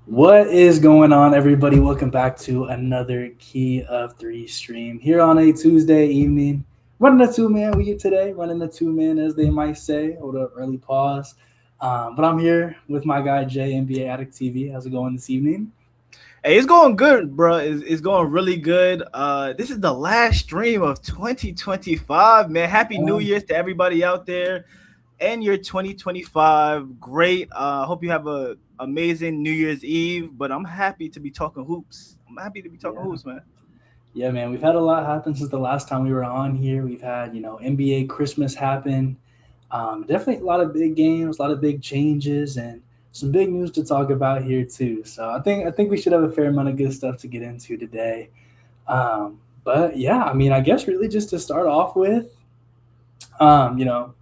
What is going on, everybody? Welcome back to another Key of Three stream here on a Tuesday evening. Running a two-man week today, running a two-man, as they might say. Hold up, early pause. But I'm here with my guy Jay, NBA Addict TV. How's it going this evening? Hey, it's going good, bro. It's going really good. This is the last stream of 2025, man. Happy New Um, Year's to everybody out there and your 2025. Great. Hope you have a amazing New Year's Eve. But I'm happy to be talking hoops. I'm happy to be talking yeah, hoops, man. yeah, man. We've had a lot happen since the last time we were on here. We've had NBA Christmas happen. Definitely a lot of big games, a lot of big changes, and some big news to talk about here too. So I think we should have a fair amount of good stuff to get into today. But yeah, I mean, I guess really just to start off with, um, you know,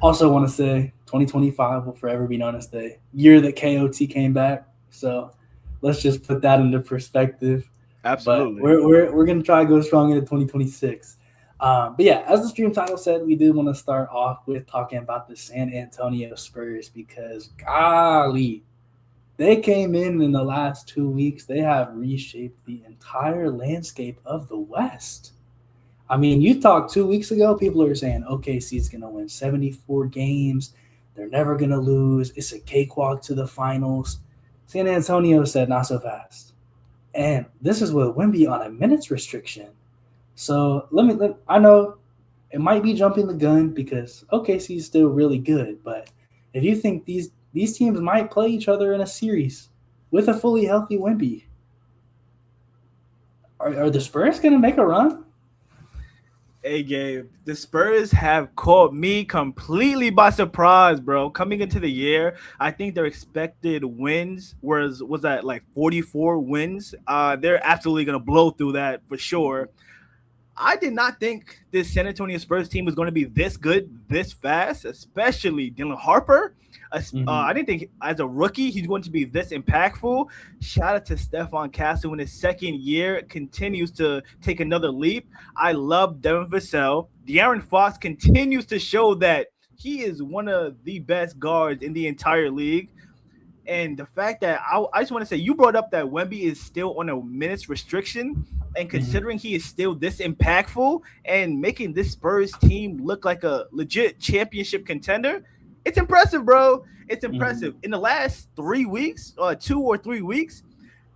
also want to say 2025 will forever be known as the year that KOT came back. So let's just put that into perspective. But Absolutely. we're gonna try to go strong into 2026. But yeah, as the stream title said, we did want to start off with talking about the San Antonio Spurs because golly, they came in the last 2 weeks. They have reshaped the entire landscape of the West. I mean, you talked 2 weeks ago, people are saying OKC is going to win 74 games. They're never going to lose. It's a cakewalk to the finals. San Antonio said, not so fast. And this is with Wemby on a minutes restriction. So I know it might be jumping the gun because OKC is still really good. But if you think these teams might play each other in a series with a fully healthy Wemby, are the Spurs going to make a run? Hey, Gabe, the Spurs have caught me completely by surprise, bro. Coming into the year, I think their expected wins was at like 44 wins. They're absolutely gonna blow through that for sure. I did not think this San Antonio Spurs team was going to be this good this fast, especially Dylan Harper. Mm-hmm. I didn't think as a rookie he's going to be this impactful. Shout out to Stephon Castle in his second year, continues to take another leap. I love Devin Vassell. De'Aaron Fox continues to show that he is one of the best guards in the entire league. And the fact that I just want to say you brought up that Wemby is still on a minutes restriction, and Mm-hmm. considering he is still this impactful and making this Spurs team look like a legit championship contender, it's impressive, bro. It's Mm-hmm. impressive. In the last 3 weeks, 2 or 3 weeks,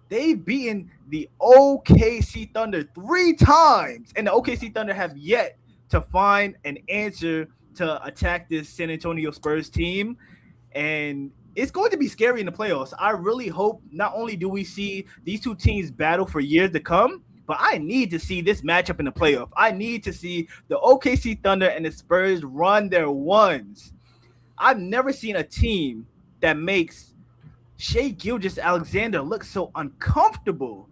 they've beaten the OKC Thunder 3 times, and the OKC Thunder have yet to find an answer to attack this San Antonio Spurs team. And it's going to be scary in the playoffs. I really hope not only do we see these two teams battle for years to come, but I need to see this matchup in the playoff. I need to see the OKC Thunder and the Spurs run their ones. I've never seen a team that makes Shea Gilgis Alexander look so uncomfortable.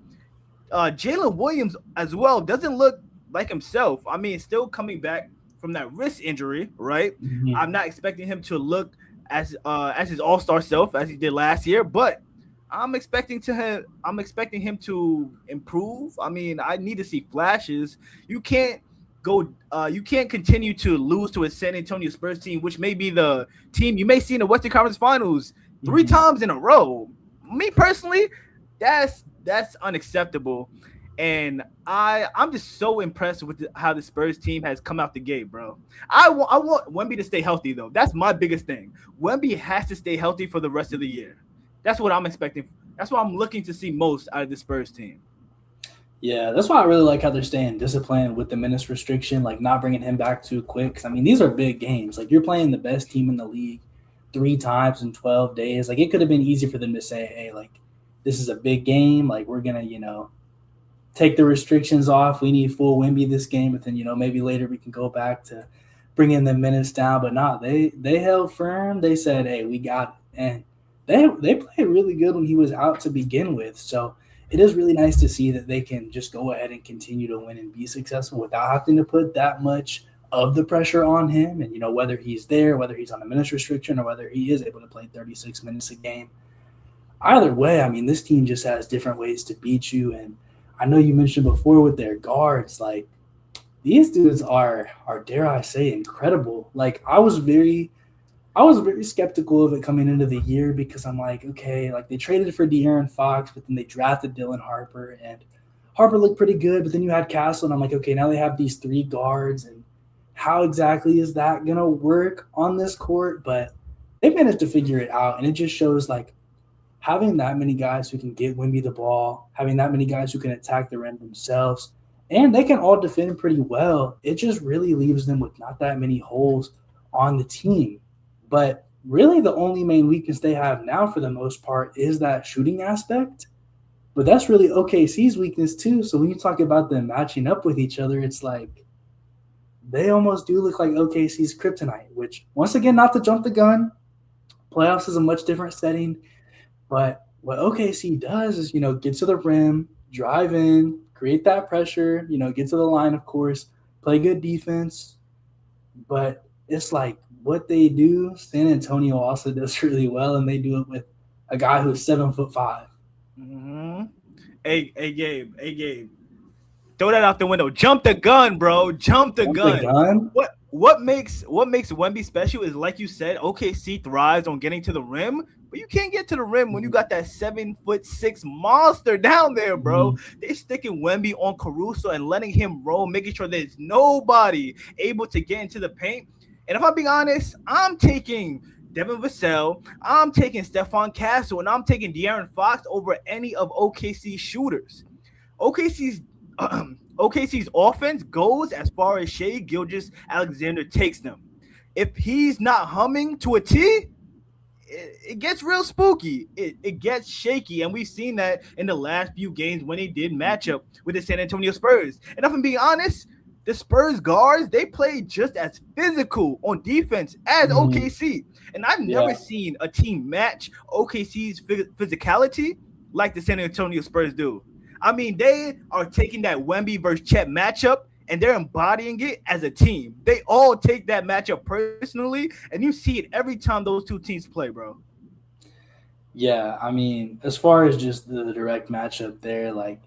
Jalen Williams as well doesn't look like himself. I mean, still coming back from that wrist injury, right? Mm-hmm. I'm not expecting him to look as his All Star self as he did last year, but I'm expecting him to improve. I mean, I need to see flashes. You can't you can't continue to lose to a San Antonio Spurs team, which may be the team you may see in the Western Conference Finals three Mm-hmm. times in a row. Me personally, that's unacceptable. And I'm just so impressed with how the Spurs team has come out the gate, bro. I want Wemby to stay healthy though. That's my biggest thing. Wemby has to stay healthy for the rest of the year. That's what I'm expecting. That's what I'm looking to see most out of the Spurs team. Yeah, that's why I really like how they're staying disciplined with the minutes restriction, like not bringing him back too quick. 'Cause, I mean, these are big games. Like you're playing the best team in the league 3 times in 12 days. Like it could have been easy for them to say, "Hey, like this is a big game. Like we're gonna, take the restrictions off. We need full Wimby this game, but then maybe later we can go back to bringing the minutes down." But not they held firm. They said, "Hey, we got it," and they played really good when he was out to begin with. So it is really nice to see that they can just go ahead and continue to win and be successful without having to put that much of the pressure on him. And whether he's there, whether he's on a minutes restriction, or whether he is able to play 36 minutes a game, either way, I mean, this team just has different ways to beat you. And I know you mentioned before with their guards, like these dudes are dare I say incredible. Like I was very I was very skeptical of it coming into the year because I'm like, okay, like they traded for De'Aaron Fox, but then they drafted Dylan Harper, and Harper looked pretty good. But then you had Castle, and I'm like, okay, now they have these three guards, and how exactly is that gonna work on this court? But they managed to figure it out, and it just shows like having that many guys who can get Wimby the ball, having that many guys who can attack the rim themselves, and they can all defend pretty well. It just really leaves them with not that many holes on the team. But really, the only main weakness they have now, for the most part, is that shooting aspect. But that's really OKC's weakness too. So when you talk about them matching up with each other, it's like they almost do look like OKC's kryptonite. Which, once again, not to jump the gun, playoffs is a much different setting. But what OKC does is, get to the rim, drive in, create that pressure, get to the line, of course, play good defense. But it's like what they do, San Antonio also does really well, and they do it with a guy who's 7'5". Mm-hmm. Hey, Gabe. Throw that out the window. Jump the gun, bro. Jump the gun. What makes Wemby special is, like you said, OKC thrives on getting to the rim, but you can't get to the rim when you got that 7'6" monster down there, bro. Mm-hmm. They sticking Wemby on Caruso and letting him roll, making sure there's nobody able to get into the paint. And if I'm being honest, I'm taking Devin Vassell, I'm taking Stephon Castle, and I'm taking De'Aaron Fox over any of OKC's shooters. OKC's OKC's offense goes as far as Shai Gilgeous-Alexander takes them. If he's not humming to a T, it gets real spooky. It gets shaky, and we've seen that in the last few games when he did match up with the San Antonio Spurs. And if I'm being honest, the Spurs guards, they play just as physical on defense as OKC. And I've never seen a team match OKC's physicality like the San Antonio Spurs do. I mean, they are taking that Wemby versus Chet matchup and they're embodying it as a team. They all take that matchup personally, and you see it every time those two teams play, bro. Yeah, I mean, as far as just the direct matchup there, like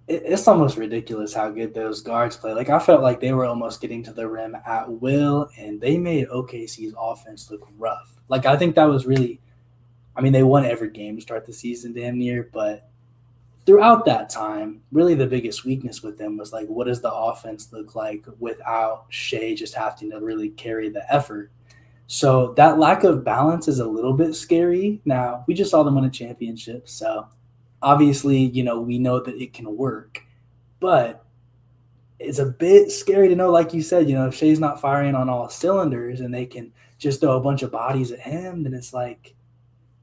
it's almost ridiculous how good those guards play. Like I felt like they were almost getting to the rim at will, and they made OKC's offense look rough. Like I think that was really, I mean, they won every game to start the season damn near, but throughout that time, really the biggest weakness with them was like, what does the offense look like without Shai just having to really carry the effort? So that lack of balance is a little bit scary. Now, we just saw them win a championship, so obviously, we know that it can work. But it's a bit scary to know, like you said, if Shai's not firing on all cylinders and they can just throw a bunch of bodies at him, then it's like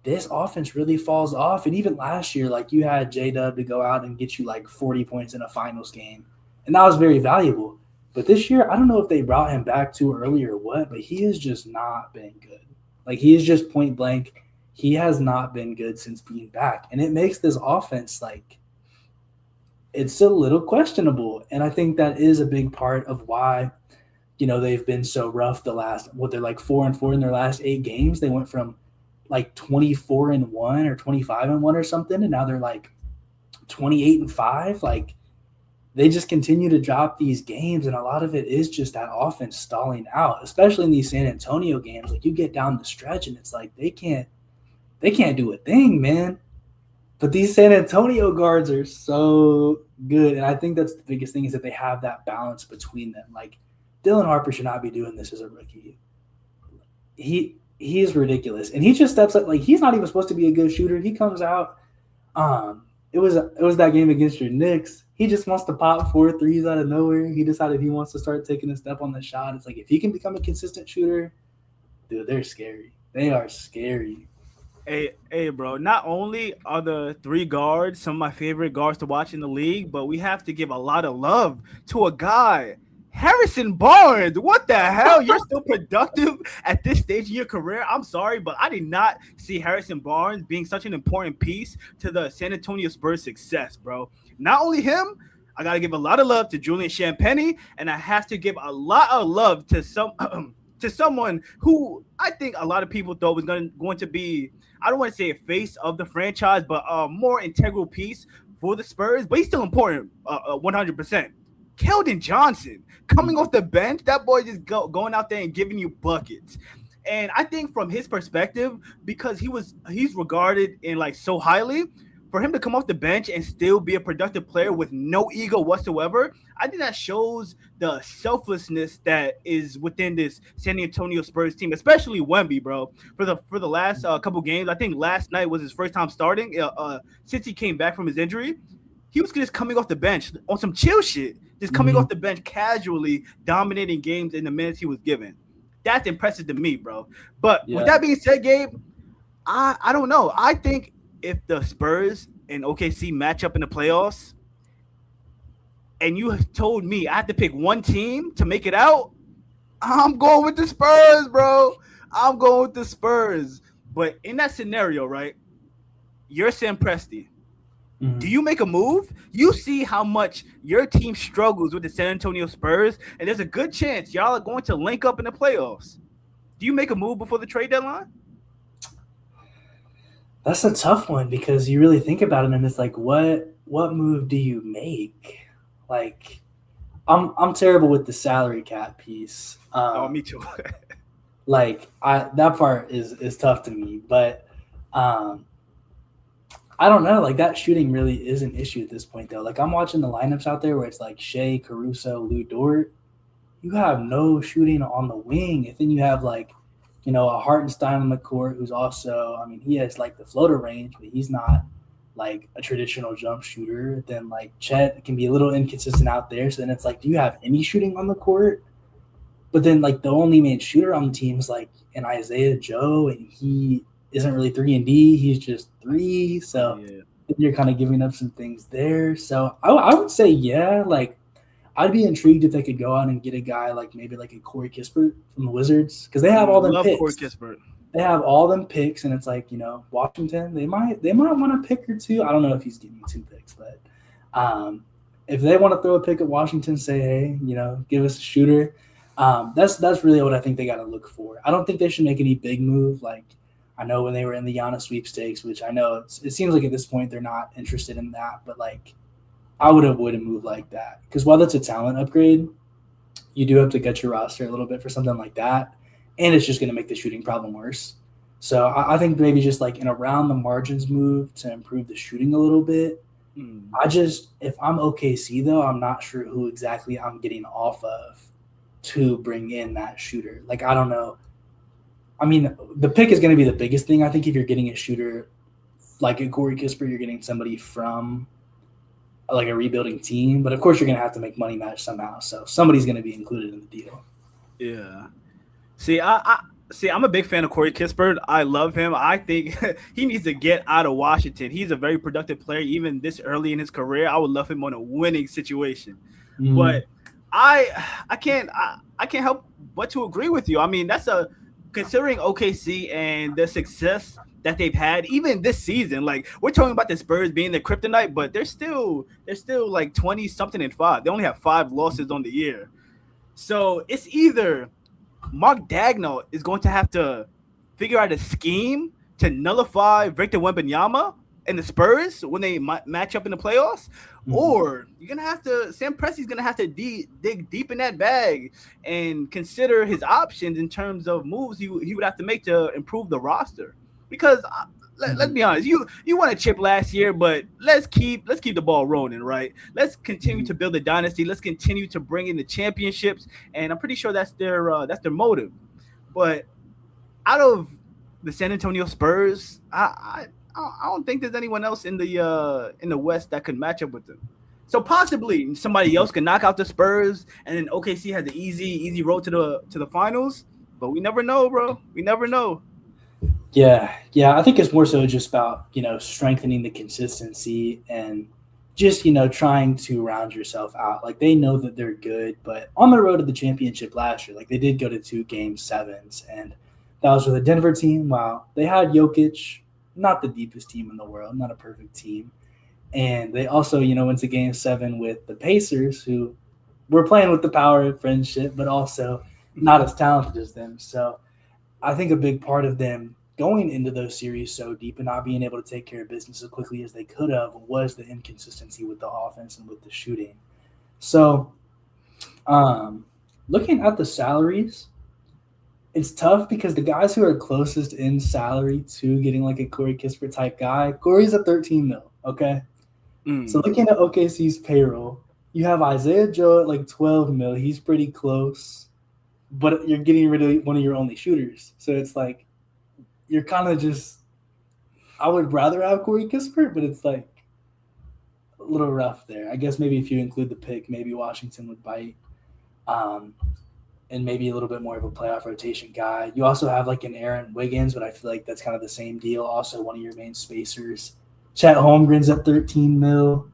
this offense really falls off. And even last year, like you had J-Dub to go out and get you like 40 points in a finals game, and that was very valuable. But this year, I don't know if they brought him back too early or what, but he has just not been good. Like he is just point blank. He has not been good since being back. And it makes this offense like it's a little questionable. And I think that is a big part of why, they've been so rough the last, they're like 4-4 in their last 8 games. They went from like 24-1 or 25-1 or something, and now they're like 28-5. Like they just continue to drop these games, and a lot of it is just that offense stalling out, especially in these San Antonio games. Like you get down the stretch and it's like they can't do a thing, man. But these San Antonio guards are so good, and I think that's the biggest thing is that they have that balance between them. Like Dylan Harper should not be doing this as a rookie. He is ridiculous, and he just steps up like he's not even supposed to be a good shooter. He comes out. It was that game against your Knicks. He just wants to pop 4 threes out of nowhere. He decided he wants to start taking a step on the shot. It's like if he can become a consistent shooter, dude, they're scary. They are scary. Hey, bro. Not only are the 3 guards some of my favorite guards to watch in the league, but we have to give a lot of love to a guy, Harrison Barnes. What the hell? You're still productive at this stage of your career. I'm sorry, but I did not see Harrison Barnes being such an important piece to the San Antonio Spurs' success, bro. Not only him, I got to give a lot of love to Julian Champagnie, and I have to give a lot of love to someone who I think a lot of people thought was going to be, I don't want to say a face of the franchise, but a more integral piece for the Spurs, but he's still important 100%. Keldon Johnson coming off the bench, that boy just going out there and giving you buckets. And I think from his perspective, because he's regarded in like so highly, for him to come off the bench and still be a productive player with no ego whatsoever, I think that shows the selflessness that is within this San Antonio Spurs team, especially Wemby, bro. For the last couple games, I think last night was his first time starting since he came back from his injury. He was just coming off the bench on some chill shit, just coming off the bench casually, dominating games in the minutes he was given. That's impressive to me, bro. But with that being said, Gabe, I don't know. I think if the Spurs and OKC match up in the playoffs, and you told me I have to pick one team to make it out, I'm going with the Spurs, bro. I'm going with the Spurs. But in that scenario, right, you're Sam Presti. Do you make a move? You see how much your team struggles with the San Antonio Spurs, and there's a good chance y'all are going to link up in the playoffs. Do you make a move before the trade deadline? That's a tough one because you really think about it, and it's like, what move do you make? Like, I'm terrible with the salary cap piece. Me too. Like, that part is tough to me, but I don't know. Like, that shooting really is an issue at this point, though. Like, I'm watching the lineups out there where it's like Shea, Caruso, Lou Dort. You have no shooting on the wing. And then you have, like, a Hartenstein on the court who's also, I mean, he has, like, the floater range, but he's not, like, a traditional jump shooter. Then, like, Chet can be a little inconsistent out there. So then it's like, do you have any shooting on the court? But then, like, the only main shooter on the team is, like, an Isaiah Joe, and he isn't really 3-and-D. He's just 3. So you're kind of giving up some things there. So I would say, yeah, like, I'd be intrigued if they could go out and get a guy like maybe like a Corey Kispert from the Wizards because they have all them picks. Corey Kispert. They have all them picks, and it's like, Washington, they might want a pick or two. I don't know if he's getting 2 picks, but if they want to throw a pick at Washington, say, hey, give us a shooter. That's really what I think they got to look for. I don't think they should make any big move. Like, I know when they were in the Giannis sweepstakes, which I know it seems like at this point they're not interested in that, but like I would avoid a move like that because while that's a talent upgrade, you do have to gut your roster a little bit for something like that, and it's just going to make the shooting problem worse. So I think maybe just like an around the margins move to improve the shooting a little bit. If I'm OKC though, I'm not sure who exactly I'm getting off of to bring in that shooter. Like, I don't know. I mean, the pick is going to be the biggest thing. I think if you're getting a shooter like a Corey Kispert, you're getting somebody from like a rebuilding team. But of course, you're going to have to make money match somehow. So somebody's going to be included in the deal. Yeah. See, I'm a big fan of Corey Kispert. I love him. I think he needs to get out of Washington. He's a very productive player, even this early in his career. I would love him on a winning situation. But I can't help but to agree with you. I mean, considering OKC and the success that they've had, even this season, like we're talking about the Spurs being the kryptonite, but they're still like 20-something-5. They only have 5 losses on the year. So it's either Mark Daigneault is going to have to figure out a scheme to nullify Victor Wembanyama and the Spurs when they match up in the playoffs, or Sam Presti's gonna have to dig deep in that bag and consider his options in terms of moves he would have to make to improve the roster. Because let's be honest, you won a chip last year, but let's keep the ball rolling, right? Let's continue to build a dynasty. Let's continue to bring in the championships, and I'm pretty sure that's their motive. But out of the San Antonio Spurs, I don't think there's anyone else in the West that could match up with them. So possibly somebody else can knock out the Spurs, and then OKC has an easy road to the finals. But we never know, bro. We never know. Yeah. I think it's more so just about strengthening the consistency and just trying to round yourself out. Like, they know that they're good, but on the road to the championship last year, like they did go to 2 Game 7s, and that was with a Denver team. Wow, they had Jokic. Not the deepest team in the world, not a perfect team. And they also, went to Game 7 with the Pacers, who were playing with the power of friendship, but also not as talented as them. So I think a big part of them going into those series so deep and not being able to take care of business as quickly as they could have was the inconsistency with the offense and with the shooting. So looking at the salaries, it's tough because the guys who are closest in salary to getting like a Corey Kispert type guy, Corey's at 13 mil. Okay. So looking at OKC's payroll, you have Isaiah Joe at like 12 mil. He's pretty close, but you're getting rid of one of your only shooters. So it's like you're kind of just. I would rather have Corey Kispert, but it's like a little rough there. I guess maybe if you include the pick, maybe Washington would bite. And maybe a little bit more of a playoff rotation guy. You also have like an Aaron Wiggins, but I feel like that's kind of the same deal. Also one of your main spacers. Chet Holmgren's at 13 mil.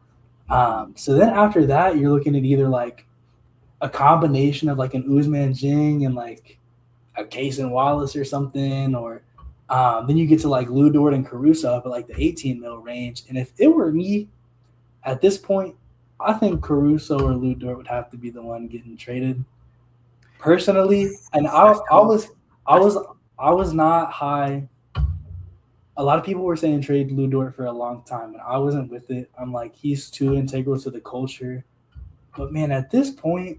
So then after that, you're looking at either like a combination of like an Ousmane Jing and like a Cason Wallace or something, or then you get to like Lou Dort and Caruso up at like the 18 mil range. And if it were me at this point, I think Caruso or Lou Dort would have to be the one getting traded. Personally, and I was not high. A lot of people were saying trade Lou Dort for a long time, and I wasn't with it. I'm like, he's too integral to the culture. But man, at this point,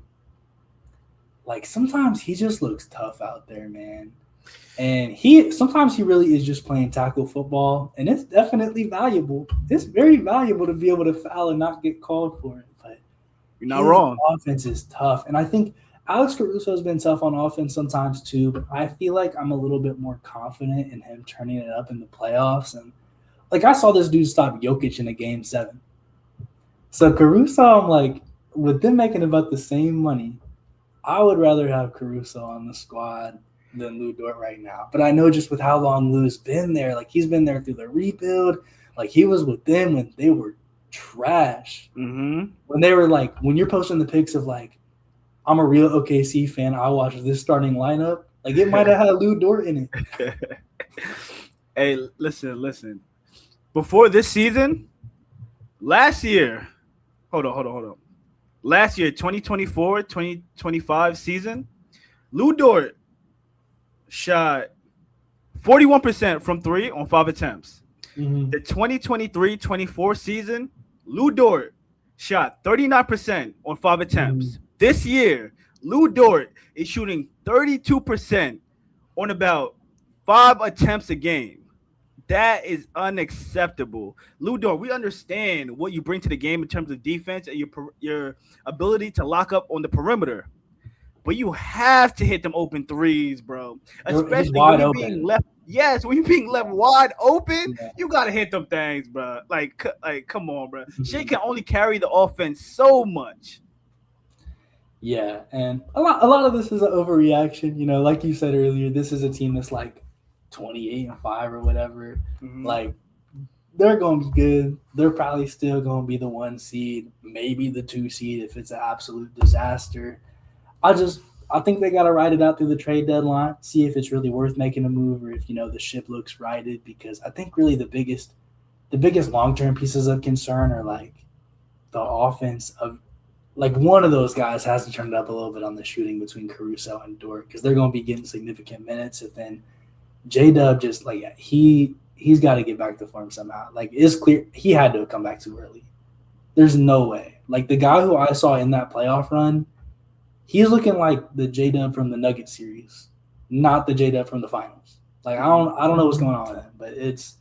like sometimes he just looks tough out there, man. And sometimes he really is just playing tackle football, and it's definitely valuable. It's very valuable to be able to foul and not get called for it. But you're not wrong. Offense is tough, and I think Alex Caruso has been tough on offense sometimes too, but I feel like I'm a little bit more confident in him turning it up in the playoffs. And like I saw this dude stop Jokic in a game 7. So Caruso, I'm like, with them making about the same money, I would rather have Caruso on the squad than Lou Dort right now. But I know just with how long Lou's been there, like he's been there through the rebuild. Like he was with them when they were trash. Mm-hmm. When they were like, when you're posting the pics of like, I'm a real OKC fan. I watched this starting lineup. Like it might have had Lou Dort in it. Hey, listen. Before this season, last year, hold on. Last year, 2024-2025 season, Lou Dort shot 41% from 3 on 5 attempts. Mm-hmm. The 2023-24 season, Lou Dort shot 39% on 5 attempts. Mm-hmm. This year, Lou Dort is shooting 32% on about 5 attempts a game. That is unacceptable. Lou Dort, we understand what you bring to the game in terms of defense and your ability to lock up on the perimeter. But you have to hit them open threes, bro. Especially when you're being left. Yes, when you're being left wide open, you gotta hit them things, bro. Like come on, bro. Shea can only carry the offense so much. Yeah, and a lot of this is an overreaction. You know, like you said earlier, this is a team that's like 28-5 or whatever. Mm-hmm. Like they're going to be good. They're probably still going to be the 1 seed, maybe the 2 seed if it's an absolute disaster. I think they got to ride it out through the trade deadline, see if it's really worth making a move or if, you know, the ship looks righted, because I think really the biggest long-term pieces of concern are like the offense of, like one of those guys has to turn it up a little bit on the shooting between Caruso and Dort, because they're going to be getting significant minutes. And then J-Dub just like he's got to get back to form somehow. Like it's clear he had to have come back too early. There's no way. Like the guy who I saw in that playoff run, he's looking like the J-Dub from the Nuggets series, not the J-Dub from the finals. Like I don't know what's going on with him, but it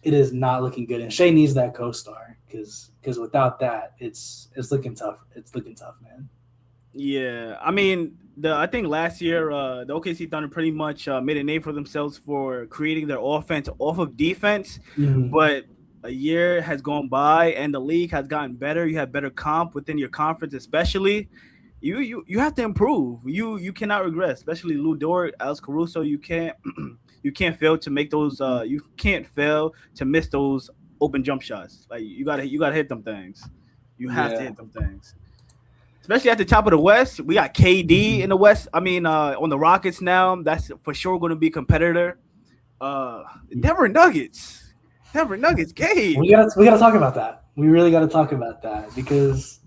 is not looking good. And Shea needs that co-star because without that, it's looking tough. It's looking tough, man. Yeah, I mean, I think last year the OKC Thunder pretty much made a name for themselves for creating their offense off of defense. Mm-hmm. But a year has gone by and the league has gotten better. You have better comp within your conference, especially. You have to improve. You cannot regress, especially Lou Dort, Alex Caruso. You can't fail to make those. You can't fail to miss those open jump shots. Like you gotta hit them things. You have to hit them things. Especially at the top of the West, we got KD in the West. I mean, on the Rockets now, that's for sure going to be a competitor. Denver Nuggets, Gabe. We gotta talk about that. We really got to talk about that because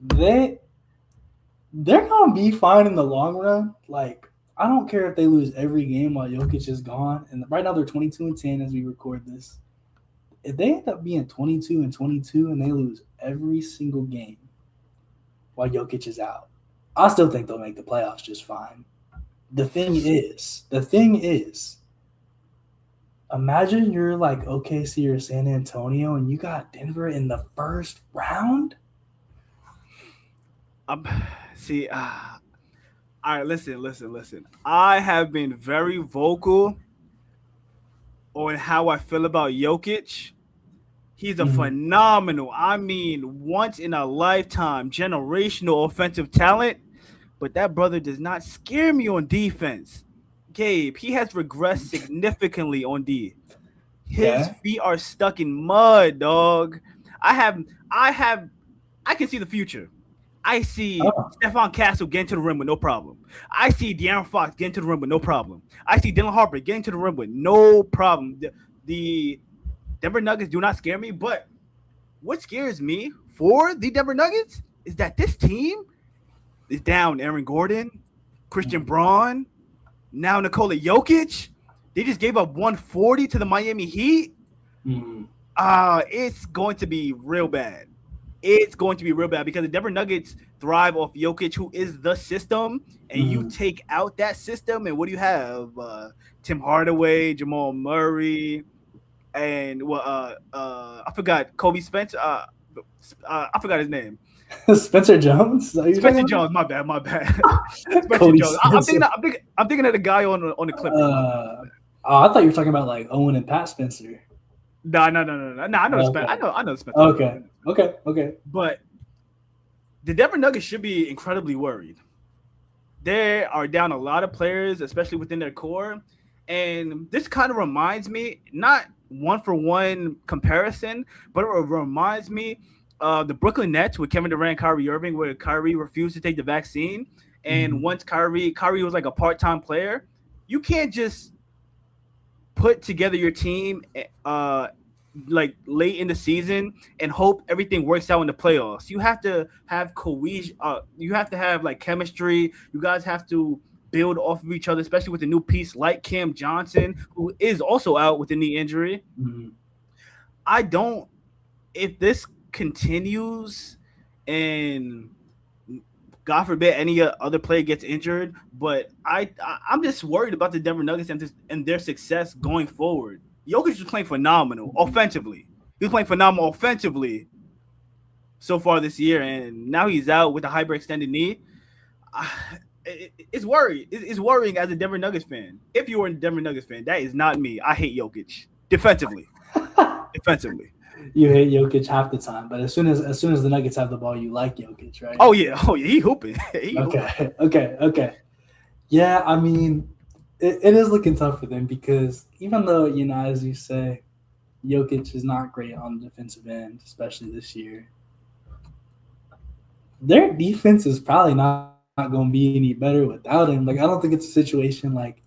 they're gonna be fine in the long run. Like I don't care if they lose every game while Jokic is gone. And right now they're 22-10 as we record this. If they end up being 22-22 and they lose every single game while Jokic is out, I still think they'll make the playoffs just fine. The thing is, imagine you're like OKC or San Antonio and you got Denver in the first round. See, all right, listen. I have been very vocal on how I feel about Jokic. He's a phenomenal, I mean, once in a lifetime, generational offensive talent. But that brother does not scare me on defense. Gabe, he has regressed significantly on D. His Okay. feet are stuck in mud, dog. I can see the future. I see Oh. Stephon Castle getting to the rim with no problem. I see De'Aaron Fox getting to the rim with no problem. I see Dylan Harper getting to the rim with no problem. The Denver Nuggets do not scare me, but what scares me for the Denver Nuggets is that this team is down Aaron Gordon, Christian Braun, now Nikola Jokic. They just gave up 140 to the Miami Heat. It's going to be real bad. It's going to be real bad because the Denver Nuggets thrive off Jokic, who is the system, and you take out that system, and what do you have? Tim Hardaway, Jamal Murray, and I forgot Kobe Spencer. I forgot his name. Spencer Jones. Spencer Jones. My bad. Spencer Jones. I'm thinking of the guy on the Clippers. I thought you were talking about like Owen and Pat Spencer. No. I know Spencer. I know Spencer. Okay. But the Denver Nuggets should be incredibly worried. They are down a lot of players, especially within their core. And this kind of reminds me, not one-for-one comparison, but it reminds me of the Brooklyn Nets with Kevin Durant and Kyrie Irving, where Kyrie refused to take the vaccine. And once Kyrie was like a part-time player, you can't just put together your team like late in the season and hope everything works out in the playoffs. You have to have cohesion. You have to have like chemistry. You guys have to build off of each other, especially with a new piece like Cam Johnson, who is also out with a knee injury. If this continues and God forbid any other player gets injured, but I'm just worried about the Denver Nuggets and their success going forward. Jokic is playing phenomenal offensively. He's playing phenomenal offensively so far this year, and now he's out with a hyperextended knee. It's worrying. It's worrying as a Denver Nuggets fan. If you were a Denver Nuggets fan, that is not me. I hate Jokic defensively. You hate Jokic half the time, but as soon as the Nuggets have the ball, you like Jokic, right? Oh yeah, he hooping. Okay. Yeah, I mean, it is looking tough for them because even though, as you say, Jokic is not great on the defensive end, especially this year, their defense is probably not going to be any better without him. Like, I don't think it's a situation like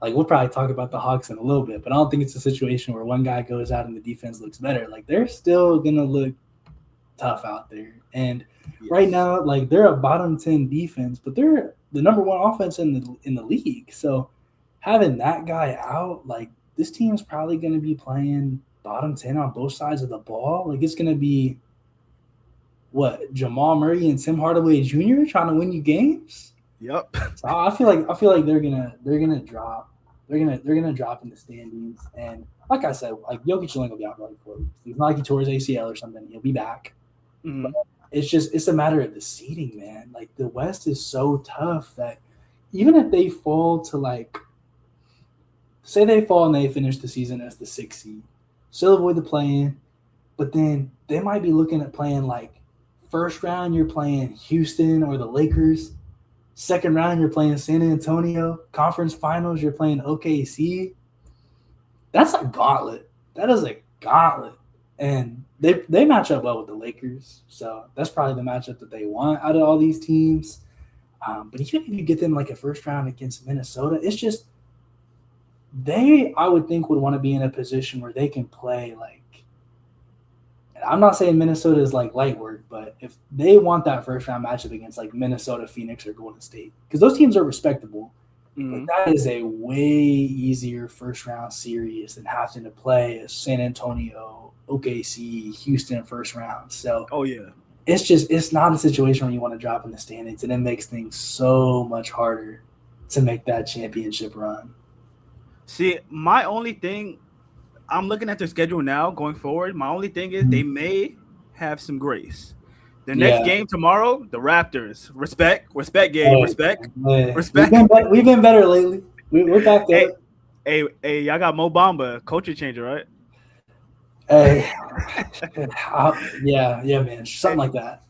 we'll probably talk about the Hawks in a little bit, but I don't think it's a situation where one guy goes out and the defense looks better. Like, they're still going to look tough out there. And right now, like, they're a bottom 10 defense, but they're the number one offense in the league. So having that guy out, like, this team's probably going to be playing bottom 10 on both sides of the ball. Like, it's going to be Jamal Murray and Tim Hardaway Jr. trying to win you games. Yep. So I feel like they're gonna drop. They're gonna drop in the standings. And like I said, like Jokic is only gonna be out for like 4 weeks. It's not like he tore his ACL or something. He'll be back. But it's a matter of the seeding, man. Like the West is so tough that even if they fall to like, say they fall and they finish the season as the 6th seed, still avoid the play-in, but then they might be looking at playing like first round you're playing Houston or the Lakers. Second round, you're playing San Antonio. Conference finals, you're playing OKC. That's a gauntlet. That is a gauntlet. And they match up well with the Lakers. So that's probably the matchup that they want out of all these teams. But even if you get them like a first round against Minnesota, it's just I would think, would want to be in a position where they can play like, I'm not saying Minnesota is like light work, but if they want that first round matchup against like Minnesota, Phoenix, or Golden State, because those teams are respectable, but that is a way easier first round series than having to play a San Antonio, OKC, Houston first round. So it's not a situation where you want to drop in the standings, and it makes things so much harder to make that championship run. See, my only thing, I'm looking at their schedule now going forward. My only thing is they may have some grace. The next Yeah. game tomorrow, the Raptors. Respect, Gabe. Hey, Respect, hey. respect. We've been better lately. We're back Hey, up. hey, y'all got Mo Bamba, culture changer, right? Hey, yeah, man, something Hey, like that.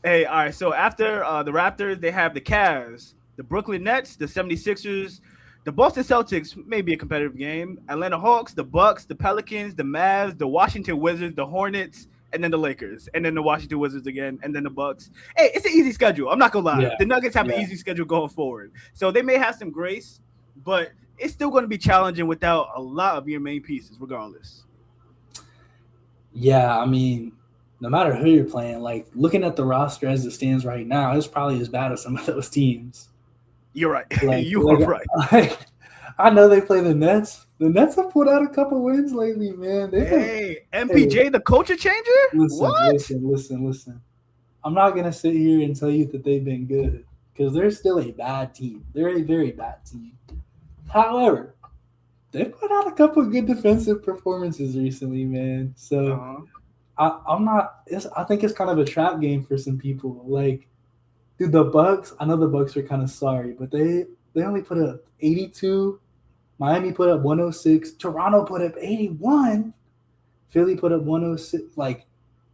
hey, all right. So after the Raptors, they have the Cavs, the Brooklyn Nets, the 76ers, the Boston Celtics, may be a competitive game, Atlanta Hawks, the Bucks, the Pelicans, the Mavs, the Washington Wizards, the Hornets, and then the Lakers, and then the Washington Wizards again, and then the Bucks. Hey, it's an easy schedule. I'm not gonna lie. Yeah, The Nuggets have an yeah, easy schedule going forward, so they may have some grace, but it's still going to be challenging without a lot of your main pieces, regardless. yeah. I mean, no matter who you're playing, like looking at the roster as it stands right now, it's probably as bad as some of those teams. You're right. Like, You are right. like, I know they play the Nets. The Nets have put out a couple wins lately, man. Hey, MPJ, the culture changer? What? Listen. I'm not gonna sit here and tell you that they've been good because they're still a bad team. They're a very bad team. However, they put out a couple of good defensive performances recently, man. So Uh-huh. I'm not. I think it's kind of a trap game for some people. Like, dude, the Bucks. I know the Bucks are kind of sorry, but they only put up 82. Miami put up 106. Toronto put up 81. Philly put up 106. Like,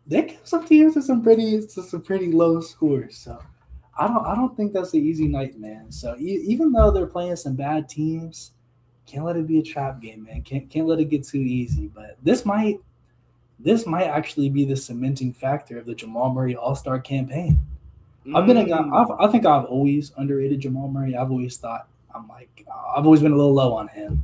they give some teams to some pretty low scores. So I don't think that's an easy night, man. So even though they're playing some bad teams, can't let it be a trap game, man. Can't let it get too easy. But this might actually be the cementing factor of the Jamal Murray All Star campaign. I've been a guy. Mm. I think I've always underrated Jamal Murray. I've always been a little low on him,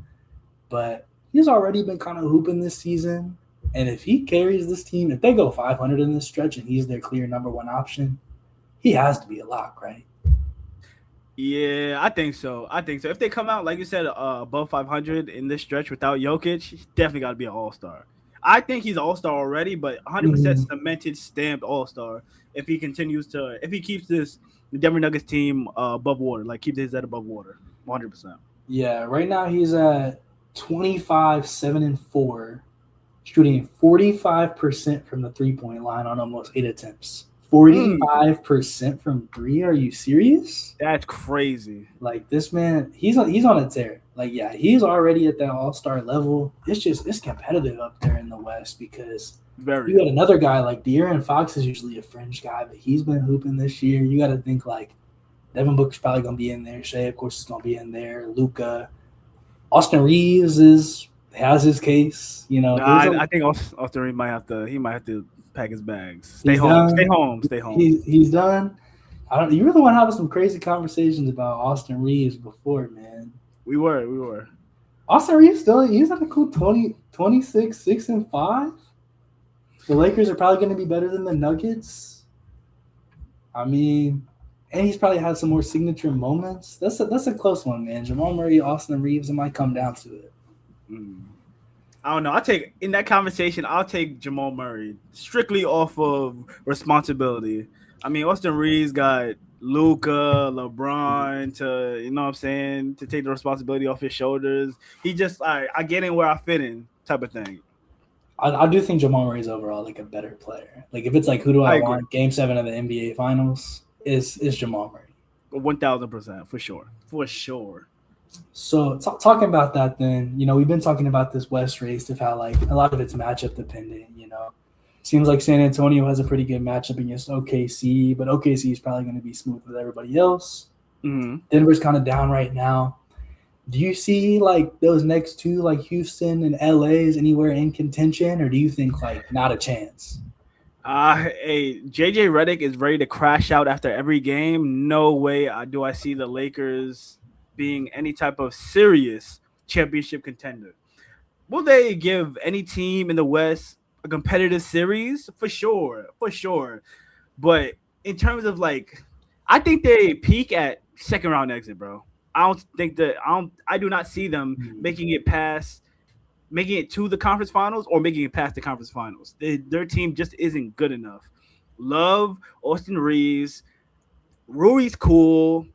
but he's already been kind of hooping this season. And if he carries this team, if they go 500 in this stretch and he's their clear number one option, he has to be a lock, right? Yeah, I think so. I think so. If they come out, like you said, above 500 in this stretch without Jokic, he's definitely got to be an all star. I think he's an all star already, but 100% Mhm. cemented, stamped all star if he if he keeps this Denver Nuggets team above water, like keeps his head above water, 100%. Yeah, right now he's at 25, 7 and 4, shooting 45% from the 3-point line on almost 8 attempts. Mm, 45% from 3? Are you serious? that's crazy. Like this man, he's on a tear. Like, yeah, he's already at that all-star level. It's competitive up there in the West because you Very. got another guy like De'Aaron Fox is usually a fringe guy, but he's been hooping this year. You got to think like Devin Booker's probably gonna be in there. Shea, of course, is gonna be in there. Luca, Austin Reeves has his case. You know, Nah, there's a I think Austin Reed might have to pack his bags. Stay he's home. Stay done. home. Stay home. He's done. I don't. You really want to have some crazy conversations about Austin Reeves before, man. We were. Austin Reeves still he's at a cool 20, 26, 6 and 5. The Lakers are probably going to be better than the Nuggets. I mean, and he's probably had some more signature moments. That's a close one, man. Jamal Murray, Austin Reeves, it might come down to it. Mm. I don't know. I take in that conversation. I'll take Jamal Murray strictly off of responsibility. I mean, Austin Reeves got Luca, LeBron to you know what I'm saying to take the responsibility off his shoulders. He just I get in where I fit in type of thing. I do think Jamal Murray's overall like a better player. Like if it's like who do I I agree, want? Game 7 of the NBA Finals is Jamal Murray. 1000% for sure. So talking about that, then we've been talking about this West race of how like a lot of it's matchup dependent. Seems like San Antonio has a pretty good matchup against OKC, but OKC is probably going to be smooth with everybody else. Mm-hmm. Denver's kind of down right now. Do you see like those next two, like Houston and LA, is anywhere in contention, or do you think like not a chance? Hey, JJ Redick is ready to crash out after every game. No way do I see the Lakers being any type of serious championship contender. Will they give any team in the West a competitive series? For sure, for sure. But in terms of like, I think they peak at second round exit, bro. I do not see them making it to the conference finals or making it past the conference finals. Their team just isn't good enough. Love Austin Reeves, Rui's cool.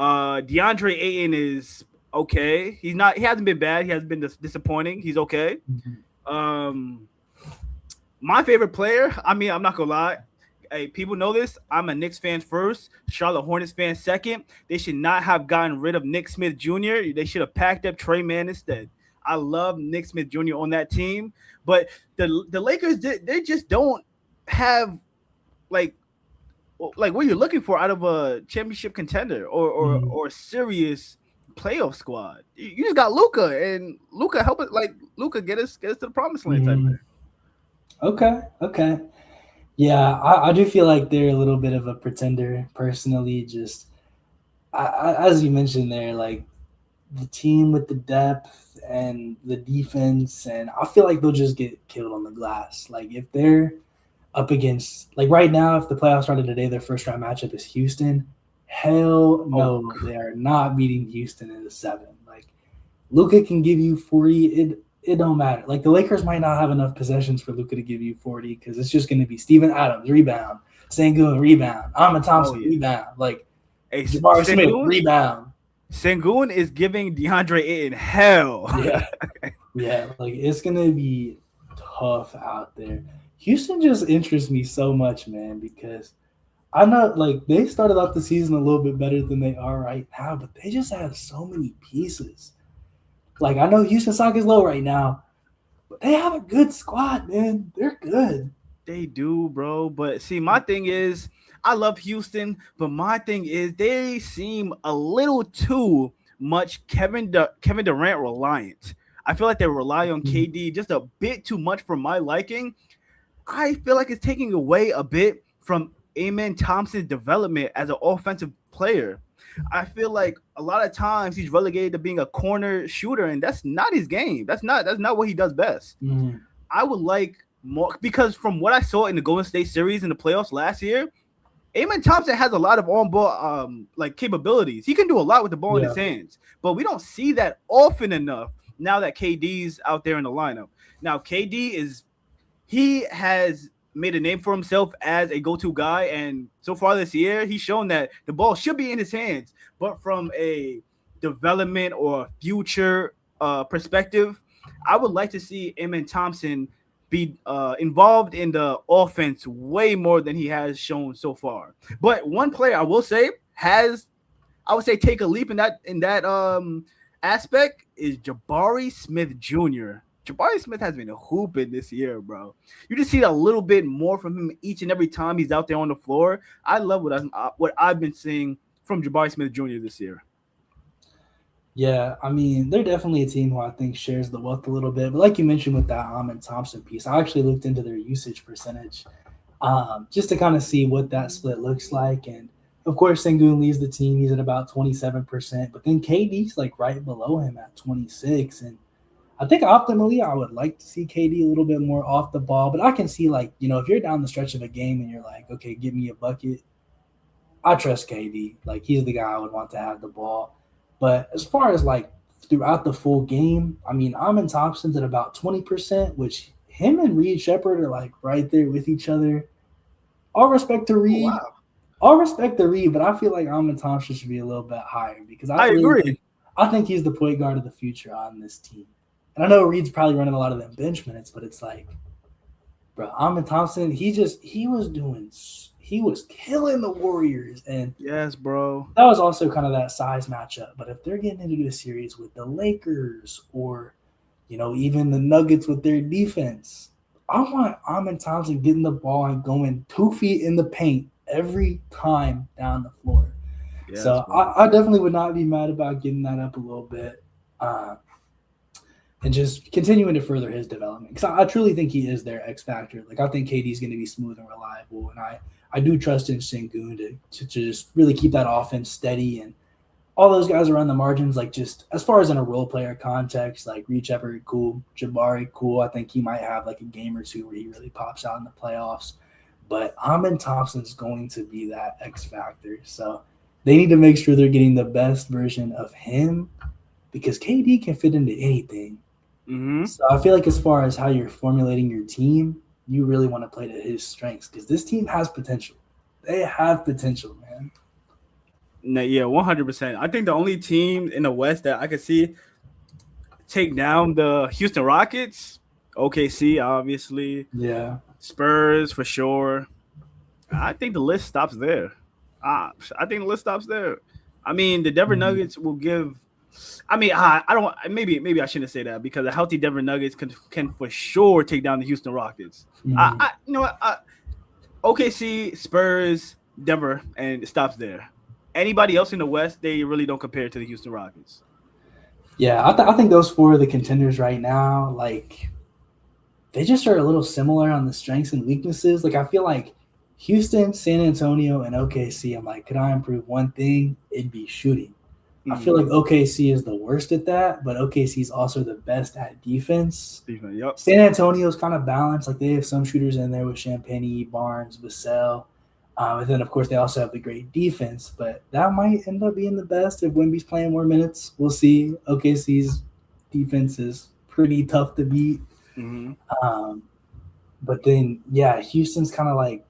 DeAndre Ayton is okay. He's not. He hasn't been bad. He hasn't been disappointing. He's okay. Um, my favorite player. I mean, I'm not gonna lie. Hey, people know this. I'm a Knicks fan first, Charlotte Hornets fan second. They should not have gotten rid of Nick Smith Jr. They should have packed up Trey Mann instead. I love Nick Smith Jr. on that team, but the Lakers they just don't have like what you're looking for out of a championship contender or serious playoff squad. You just got Luka, and Luka help it, like Luka get us to the promised land type thing. Okay. Yeah, I do feel like they're a little bit of a pretender personally. Just as you mentioned there, like the team with the depth and the defense, and I feel like they'll just get killed on the glass. Like if they're up against, like right now, if the playoffs started today, their first round matchup is Houston. Hell no, they are not beating Houston in the 7. Like Luka can give you 40. It don't matter. Like the Lakers might not have enough possessions for Luka to give you 40 because it's just going to be Steven Adams rebound, Sengun rebound, Ahmed Thompson rebound, like Jabari Smith rebound. Sengun is giving DeAndre Ayton hell. Yeah, like it's going to be tough out there. Houston just interests me so much, man, because I know like they started out the season a little bit better than they are right now, but they just have so many pieces. Like I know Houston stock is low right now, but they have a good squad, man. They're good. They do, bro. But see, my thing is, I love Houston, but my thing is they seem a little too much Kevin Durant reliant. I feel like they rely on KD just a bit too much for my liking. I feel like it's taking away a bit from Amen Thompson's development as an offensive player. I feel like a lot of times he's relegated to being a corner shooter, and that's not his game. That's not what he does best. I would like more, because from what I saw in the Golden State series in the playoffs last year, Amen Thompson has a lot of on-ball like capabilities. He can do a lot with the ball in his hands, but we don't see that often enough now that KD's out there in the lineup. Now he has made a name for himself as a go-to guy, and so far this year, he's shown that the ball should be in his hands. But from a development or future perspective, I would like to see Amen Thompson be involved in the offense way more than he has shown so far. But one player I will say take a leap in that aspect is Jabari Smith Jr. Jabari Smith has been hooping this year, bro. You just see a little bit more from him each and every time he's out there on the floor. I love what I've been seeing from Jabari Smith Jr. this year. Yeah, I mean, they're definitely a team who I think shares the wealth a little bit. But like you mentioned with that Ahmed Thompson piece, I actually looked into their usage percentage just to kind of see what that split looks like. And, of course, Sengun leads the team. He's at about 27%. But then KD's like right below him at 26%. And I think optimally I would like to see KD a little bit more off the ball. But I can see, like, you know, if you're down the stretch of a game and you're like, okay, give me a bucket, I trust KD. Like, he's the guy I would want to have the ball. But as far as, like, throughout the full game, I mean, Amen Thompson's at about 20%, which him and Reed Shepherd are, like, right there with each other. All respect to Reed. Oh, wow. All respect to Reed, but I feel like Amen Thompson should be a little bit higher because I agree. I think he's the point guard of the future on this team. And I know Reed's probably running a lot of them bench minutes, but it's like, bro, Amen Thompson, he was killing the Warriors. And yes, bro, that was also kind of that size matchup. But if they're getting into a series with the Lakers or, you know, even the Nuggets with their defense, I want Amen Thompson getting the ball and going 2 feet in the paint every time down the floor. Yes, so I definitely would not be mad about getting that up a little bit. And just continuing to further his development. Because I truly think he is their X factor. Like, I think KD's going to be smooth and reliable. And I do trust in Sengun to just really keep that offense steady. And all those guys around the margins, like, just as far as in a role player context, like Reed Shepherd, cool. Jabari, cool. I think he might have like a game or two where he really pops out in the playoffs. But Amen Thompson's going to be that X factor. So they need to make sure they're getting the best version of him because KD can fit into anything. Mm-hmm. So I feel like as far as how you're formulating your team, you really want to play to his strengths because this team has potential. They have potential, man. No, yeah, 100%. I think the only team in the West that I could see take down the Houston Rockets, OKC, obviously, Yeah. Spurs for sure. I think the list stops there. I think the list stops there. I mean, the Denver Mhm. Nuggets will give. I mean, I don't. Maybe I shouldn't say that because a healthy Denver Nuggets can for sure take down the Houston Rockets. Mhm. You know what? OKC, Spurs, Denver, and it stops there. Anybody else in the West, they really don't compare to the Houston Rockets. Yeah, I think those four are the contenders right now. Like they just are a little similar on the strengths and weaknesses. Like I feel like Houston, San Antonio, and OKC. I'm like, could I improve one thing? It'd be shooting. I feel like OKC is the worst at that, but OKC is also the best at defense. Yep. San Antonio's kind of balanced. Like they have some shooters in there with Champagny, Barnes, Vassell. And then, of course, they also have the great defense, but that might end up being the best if Wemby's playing more minutes. We'll see. OKC's defense is pretty tough to beat. Mm-hmm. Um, but then, yeah, Houston's kind of like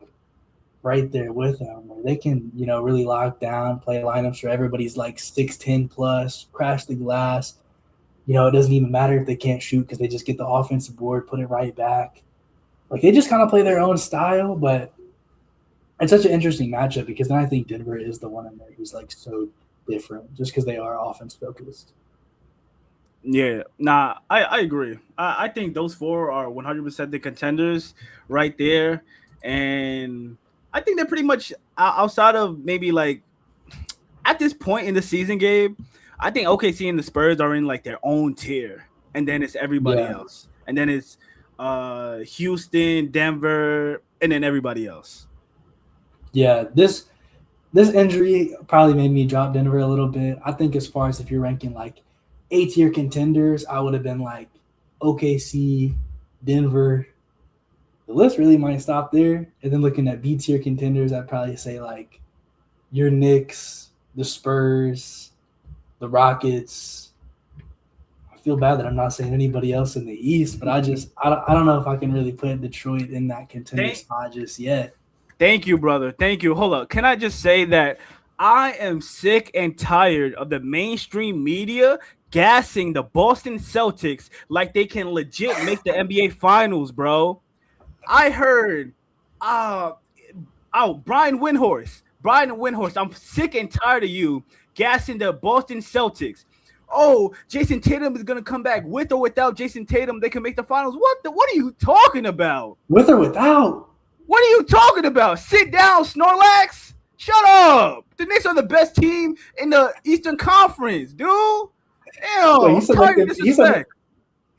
right there with them where they can, really lock down, play lineups where everybody's like 6'10 plus, crash the glass. It doesn't even matter if they can't shoot because they just get the offensive board, put it right back. Like they just kind of play their own style, but it's such an interesting matchup because then I think Denver is the one in there who's like so different just because they are offense focused. Yeah, nah, I agree. I think those four are 100% the contenders right there. And I think they're pretty much outside of maybe like at this point in the season, Gabe, I think OKC and the Spurs are in like their own tier. And then it's everybody Yeah. else. And then it's Houston, Denver, and then everybody else. Yeah, this injury probably made me drop Denver a little bit. I think as far as if you're ranking like A-tier contenders, I would have been like OKC, Denver. The list really might stop there. And then looking at B-tier contenders, I'd probably say like your Knicks, the Spurs, the Rockets. I feel bad that I'm not saying anybody else in the East, but I don't know if I can really put Detroit in that contender spot just yet. Thank you, brother. Thank you. Hold up. Can I just say that I am sick and tired of the mainstream media gassing the Boston Celtics like they can legit make the NBA Finals, bro. I heard, Brian Windhorst. I'm sick and tired of you gassing the Boston Celtics. Oh, Jason Tatum is gonna come back with or without Jason Tatum. They can make the finals. What are you talking about? With or without? What are you talking about? Sit down, Snorlax. Shut up. The Knicks are the best team in the Eastern Conference, dude. Damn, Wait, I'm tired of disrespect.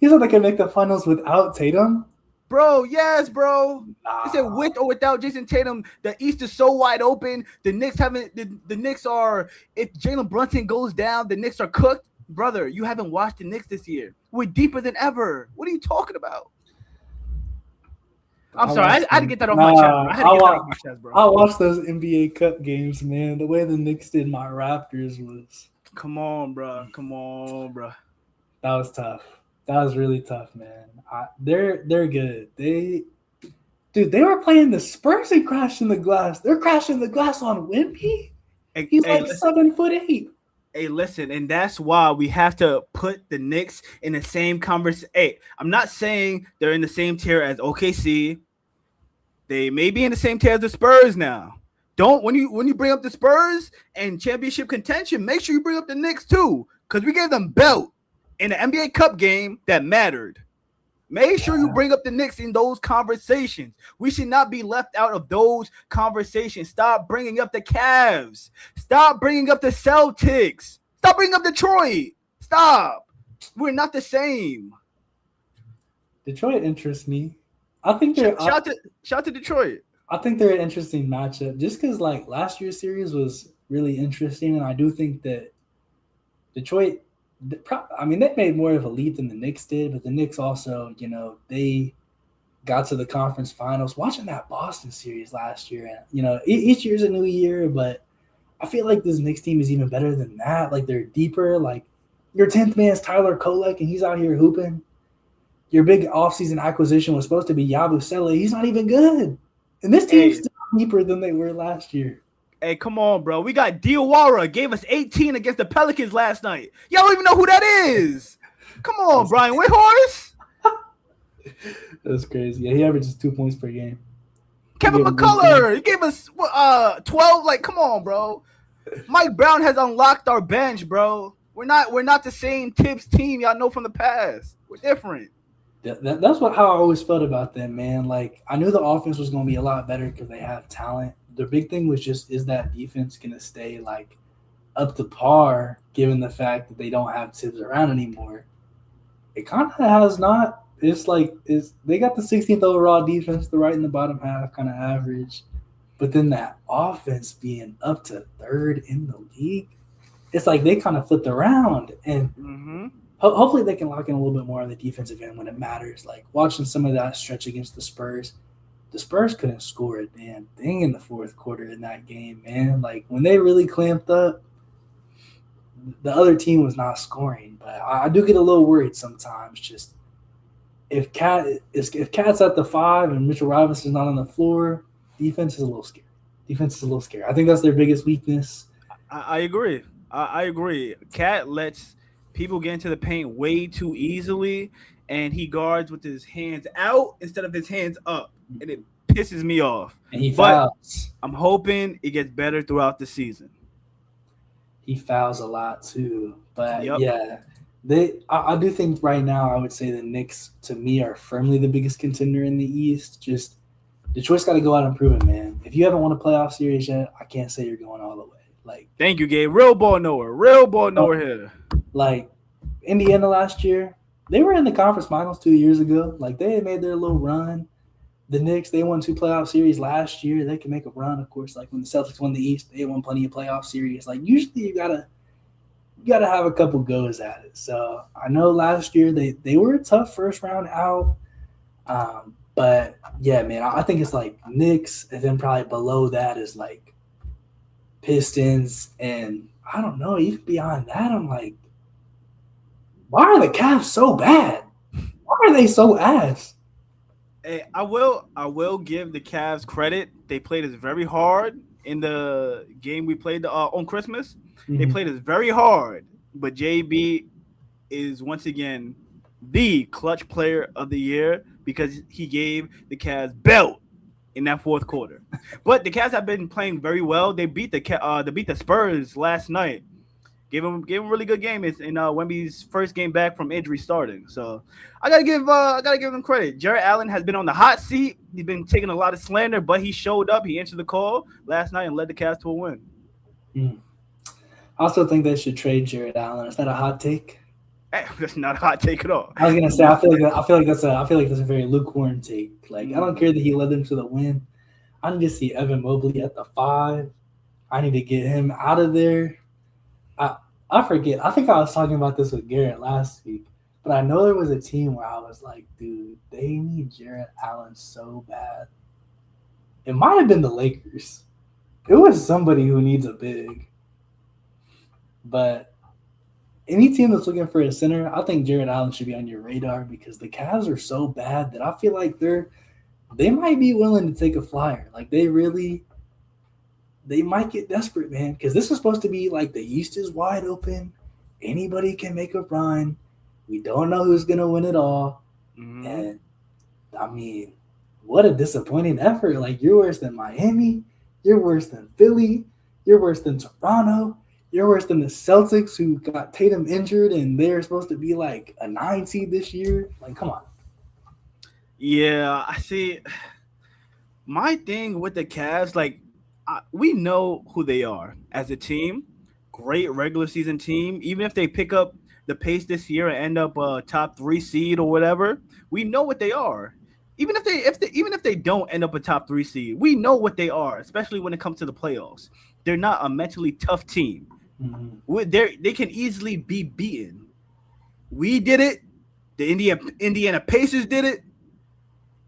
He said they can make the finals without Tatum? Bro, yes, bro. They said with or without Jason Tatum, the East is so wide open. The Knicks haven't. The Knicks are. If Jalen Brunson goes down, the Knicks are cooked. Brother, you haven't watched the Knicks this year. We're deeper than ever. What are you talking about? I'm sorry. I had to get that off my chest. Bro. I watched those NBA Cup games, man. The way the Knicks did my Raptors was. Come on, bro. That was tough. That was really tough, man. They're good. They were playing the Spurs and crashing the glass. They're crashing the glass on Wemby. He's like 7'8". Hey, listen, and that's why we have to put the Knicks in the same conversation. Hey, I'm not saying they're in the same tier as OKC. They may be in the same tier as the Spurs now. Don't when you bring up the Spurs and championship contention, make sure you bring up the Knicks too, because we gave them belt in the NBA Cup game that mattered. Make sure you bring up the Knicks in those conversations. We should not be left out of those conversations. Stop bringing up the Cavs. Stop bringing up the Celtics. Stop bringing up Detroit. Stop. We're not the same. Detroit interests me. I think they're shout to Detroit. I think they're an interesting matchup just because like last year's series was really interesting, and I do think that Detroit. I mean, they made more of a leap than the Knicks did, but the Knicks also, they got to the conference finals. Watching that Boston series last year, and each year's a new year, but I feel like this Knicks team is even better than that. Like they're deeper. Like your 10th man is Tyler Kolek, and he's out here hooping. Your big offseason acquisition was supposed to be Yabusele. He's not even good, and this team's still deeper than they were last year. Hey, come on, bro. We got Diawara gave us 18 against the Pelicans last night. Y'all don't even know who that is. Come on, Brian Windhorst. That's crazy. Yeah, he averages 2 points per game. Kevin McCullough, he gave us 12. Like, come on, bro. Mike Brown has unlocked our bench, bro. We're not the same Tibbs team y'all know from the past. We're different. That's how I always felt about them, man. Like, I knew the offense was going to be a lot better because they have talent. The big thing was just, is that defense going to stay, like, up to par given the fact that they don't have Tibbs around anymore? It kind of has not. It's like they got the 16th overall defense, the right in the bottom half, kind of average. But then that offense being up to third in the league, it's like they kind of flipped around. And hopefully they can lock in a little bit more on the defensive end when it matters. Like watching some of that stretch against the Spurs couldn't score a damn thing in the fourth quarter in that game, man. Like when they really clamped up, the other team was not scoring. But I do get a little worried sometimes. Just if Cat's at the 5 and Mitchell Robinson's not on the floor, defense is a little scary. I think that's their biggest weakness. I agree. I agree. Cat lets people get into the paint way too easily, and he guards with his hands out instead of his hands up, and it pisses me off. And he fouls. I'm hoping it gets better throughout the season. He fouls a lot too, but yeah. I do think right now I would say the Knicks, to me, are firmly the biggest contender in the East. Just Detroit's got to go out and prove it, man. If you haven't won a playoff series yet, I can't say you're going all the way. Like, thank you, Gabe. Real ball knower here. Like Indiana last year, they were in the conference finals 2 years ago. Like they had made their little run. The Knicks, they won 2 playoff series last year. They can make a run, of course. Like when the Celtics won the East, they won plenty of playoff series. Like usually you gotta have a couple goes at it. So I know last year they were a tough first round out. But yeah, man, I think it's like Knicks, and then probably below that is like Pistons, and I don't know, even beyond that, I'm like, why are the Cavs so bad? Why are they so ass? Hey, I will give the Cavs credit. They played us very hard in the game we played on Christmas. They played us very hard, but JB is once again the clutch player of the year because he gave the Cavs belt in that fourth quarter. But the Cavs have been playing very well. They beat the Spurs last night. Gave him a really good game. It's in Wemby's first game back from injury starting. So I gotta give him credit. Jarrett Allen has been on the hot seat. He's been taking a lot of slander, but he showed up. He answered the call last night and led the Cavs to a win. I also think they should trade Jarrett Allen. Is that a hot take? Hey, that's not a hot take at all. I was gonna say I feel like that's a very lukewarm take. Like I don't care that he led them to the win. I need to see Evan Mobley at the 5. I need to get him out of there. I forget. I think I was talking about this with Garrett last week, but I know there was a team where I was like, dude, they need Jarrett Allen so bad. It might have been the Lakers. It was somebody who needs a big. But any team that's looking for a center, I think Jarrett Allen should be on your radar because the Cavs are so bad that I feel like they might be willing to take a flyer. Like they might get desperate, man, because this is supposed to be like the East is wide open. Anybody can make a run. We don't know who's going to win it all. And, I mean, what a disappointing effort. Like, you're worse than Miami. You're worse than Philly. You're worse than Toronto. You're worse than the Celtics who got Tatum injured and they're supposed to be like a 9 seed this year. Like, come on. Yeah, I see. My thing with the Cavs, like, we know who they are as a team. Great regular season team. Even if they pick up the pace this year and end up a top 3 seed or whatever, we know what they are. Even if they don't end up a top 3 seed, we know what they are, especially when it comes to the playoffs. They're not a mentally tough team. They can easily be beaten. We did it. The Indiana Pacers did it.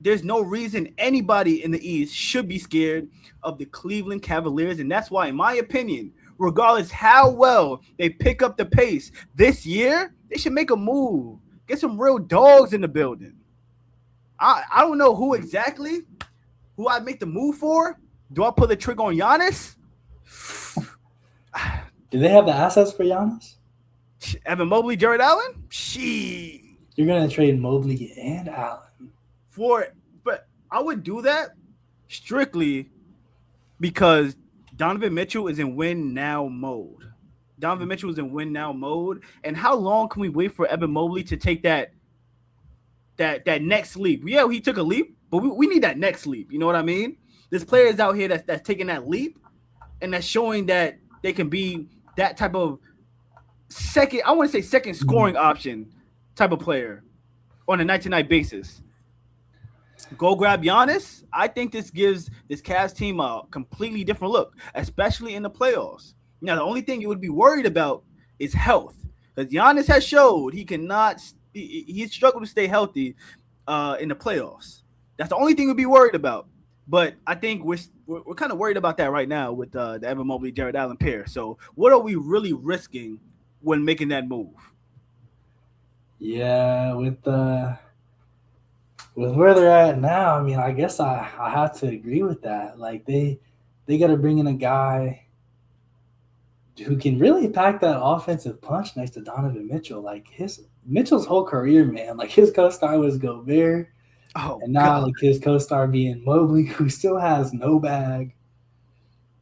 There's no reason anybody in the East should be scared of the Cleveland Cavaliers, and that's why, in my opinion, regardless how well they pick up the pace this year, they should make a move. Get some real dogs in the building. I don't know who I'd make the move for. Do I pull the trigger on Giannis? Do they have the assets for Giannis? Evan Mobley, Jared Allen? She. You're gonna trade Mobley and Allen But I would do that strictly because Donovan Mitchell is in win now mode. Donovan Mitchell is in win now mode. And how long can we wait for Evan Mobley to take that next leap? Yeah, he took a leap, but we need that next leap. You know what I mean? There's players out here that's taking that leap and that's showing that they can be that type of second scoring option type of player on a night-to-night basis. Go grab Giannis. I think this gives this Cavs team a completely different look, especially in the playoffs. Now, the only thing you would be worried about is health, because Giannis has showed he struggled to stay healthy in the playoffs. That's the only thing we'd be worried about. But I think we're kind of worried about that right now with the Evan Mobley, Jared Allen pair. So what are we really risking when making that move? Yeah, with where they're at now, I mean, I guess I have to agree with that. Like they got to bring in a guy who can really pack that offensive punch next to Donovan Mitchell. Like Mitchell's whole career, man. Like his co-star was Gobert, and now like his co-star being Mobley, who still has no bag.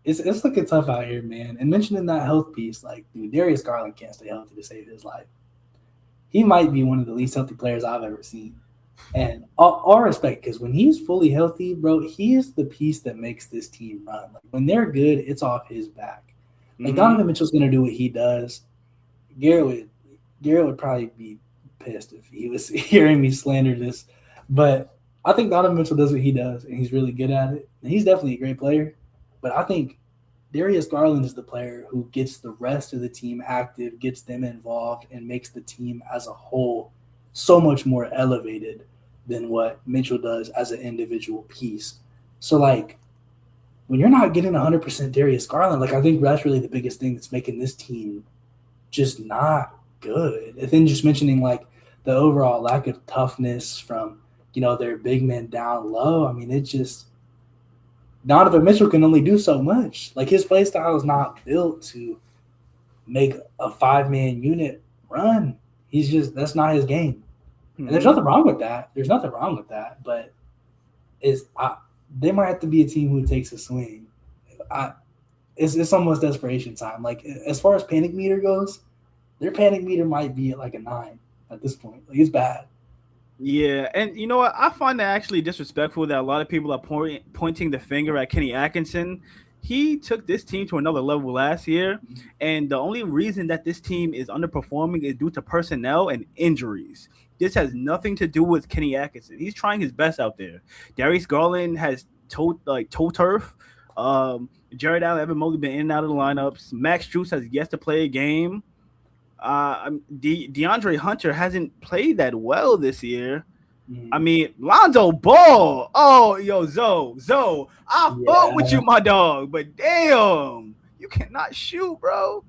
It's looking tough out here, man. And mentioning that health piece, like dude, Darius Garland can't stay healthy to save his life. He might be one of the least healthy players I've ever seen. And all respect, because when he's fully healthy, bro, he's the piece that makes this team run. Like when they're good, it's off his back. Like Donovan Mitchell's gonna do what he does. Garrett would probably be pissed if he was hearing me slander this. But I think Donovan Mitchell does what he does, and he's really good at it. And he's definitely a great player. But I think Darius Garland is the player who gets the rest of the team active, gets them involved, and makes the team as a whole so much more elevated than what Mitchell does as an individual piece. So, like, when you're not getting 100% Darius Garland, like, I think that's really the biggest thing that's making this team just not good. And then just mentioning, like, the overall lack of toughness from, their big men down low. I mean, it just – Donovan Mitchell can only do so much. Like, his play style is not built to make a five-man unit run. That's not his game. And there's nothing wrong with that. But they might have to be a team who takes a swing. It's almost desperation time. Like, as far as panic meter goes, their panic meter might be at like a 9 at this point. Like, it's bad. Yeah, and you know what? I find that actually disrespectful that a lot of people are pointing the finger at Kenny Atkinson. He took this team to another level last year, and the only reason that this team is underperforming is due to personnel and injuries. This has nothing to do with Kenny Atkinson. He's trying his best out there. Darius Garland has toe turf. Jared Allen, Evan Mobley been in and out of the lineups. Max Strus has yet to play a game. DeAndre Hunter hasn't played that well this year. I mean, Lonzo Ball. Oh, yo, Zoe, I fought with you, my dog, but damn, you cannot shoot, bro.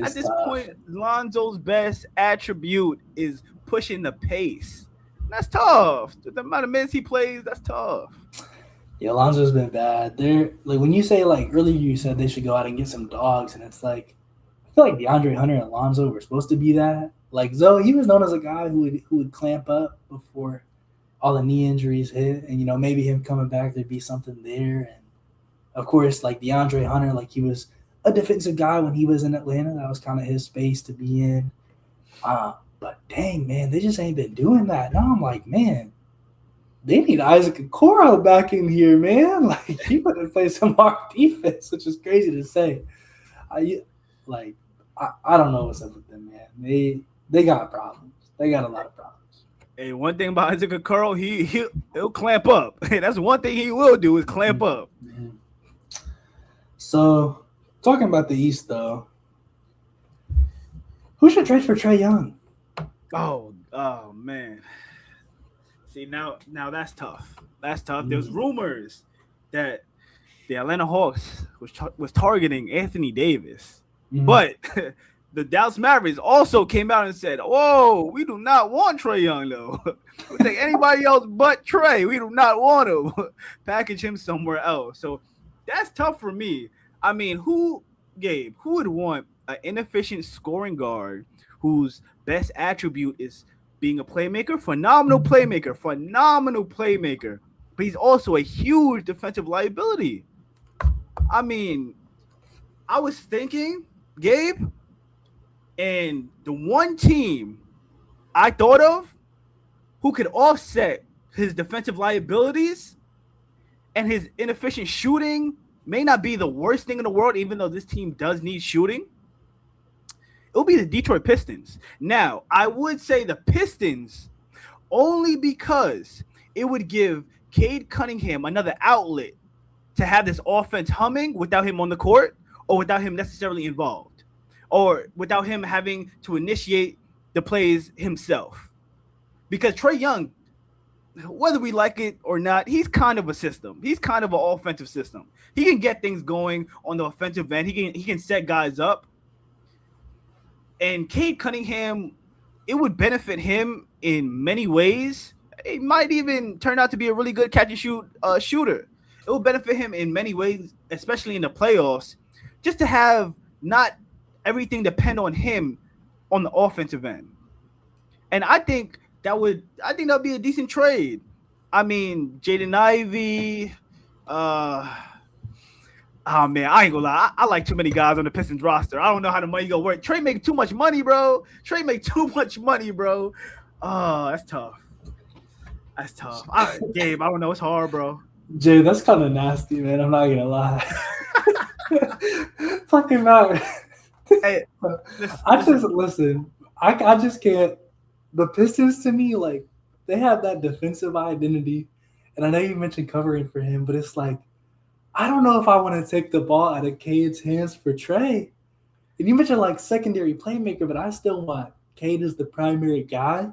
At this point, Lonzo's best attribute is pushing the pace. That's tough. The amount of minutes he plays, that's tough. Yeah, Lonzo's been bad. They're like, when you say, like, earlier you said they should go out and get some dogs, and it's like, I feel like DeAndre Hunter and Lonzo were supposed to be that. Like, Zoe, he was known as a guy who would clamp up before all the knee injuries hit, and maybe him coming back, there'd be something there. And of course, like DeAndre Hunter, like he was a defensive guy when he was in Atlanta. That was kind of his space to be in. But dang, man, they just ain't been doing that. Now I'm like, man, they need Isaac Okoro back in here, man. Like, he would have played some hard defense, which is crazy to say. I don't know what's up with them, man. They got problems. They got a lot of problems. Hey, one thing about Isaac Okoro, he'll clamp up. That's one thing he will do is clamp up. Mm-hmm. So, talking about the East, though, who should trade for Trae Young? Oh man. See, now that's tough. That's tough. There's rumors that the Atlanta Hawks was targeting Anthony Davis, but the Dallas Mavericks also came out and said, "Whoa, we do not want Trae Young, though. We take anybody else but Trae. We do not want him. Package him somewhere else." So that's tough for me. I mean, Gabe, who would want an inefficient scoring guard whose best attribute is being a playmaker, phenomenal playmaker, but he's also a huge defensive liability? I mean, I was thinking, Gabe, and the one team I thought of who could offset his defensive liabilities and his inefficient shooting may not be the worst thing in the world, even though this team does need shooting. It'll be the Detroit Pistons. Now, I would say the Pistons only because it would give Cade Cunningham another outlet to have this offense humming without him on the court or without him necessarily involved or without him having to initiate the plays himself. Because Trae Young, whether we like it or not, he's kind of a system. He's kind of an offensive system. He can get things going on the offensive end. He can set guys up. And Cade Cunningham, it would benefit him in many ways. It might even turn out to be a really good catch and shoot shooter. It will benefit him in many ways, especially in the playoffs, just to have not everything depend on him on the offensive end. And I think that'd be a decent trade. I mean, Jaden Ivey, oh man, I ain't gonna lie. I like too many guys on the Pistons roster. I don't know how the money gonna work. Trae make too much money, bro. Oh, that's tough. Gabe, I don't know. It's hard, bro. Jay, that's kind of nasty, man. I'm not gonna lie. Talking about. Hey, I just can't. The Pistons, to me, like, they have that defensive identity, and I know you mentioned covering for him, but it's like, I don't know if I want to take the ball out of Cade's hands for Trae. And you mentioned like secondary playmaker, but I still want Cade as the primary guy.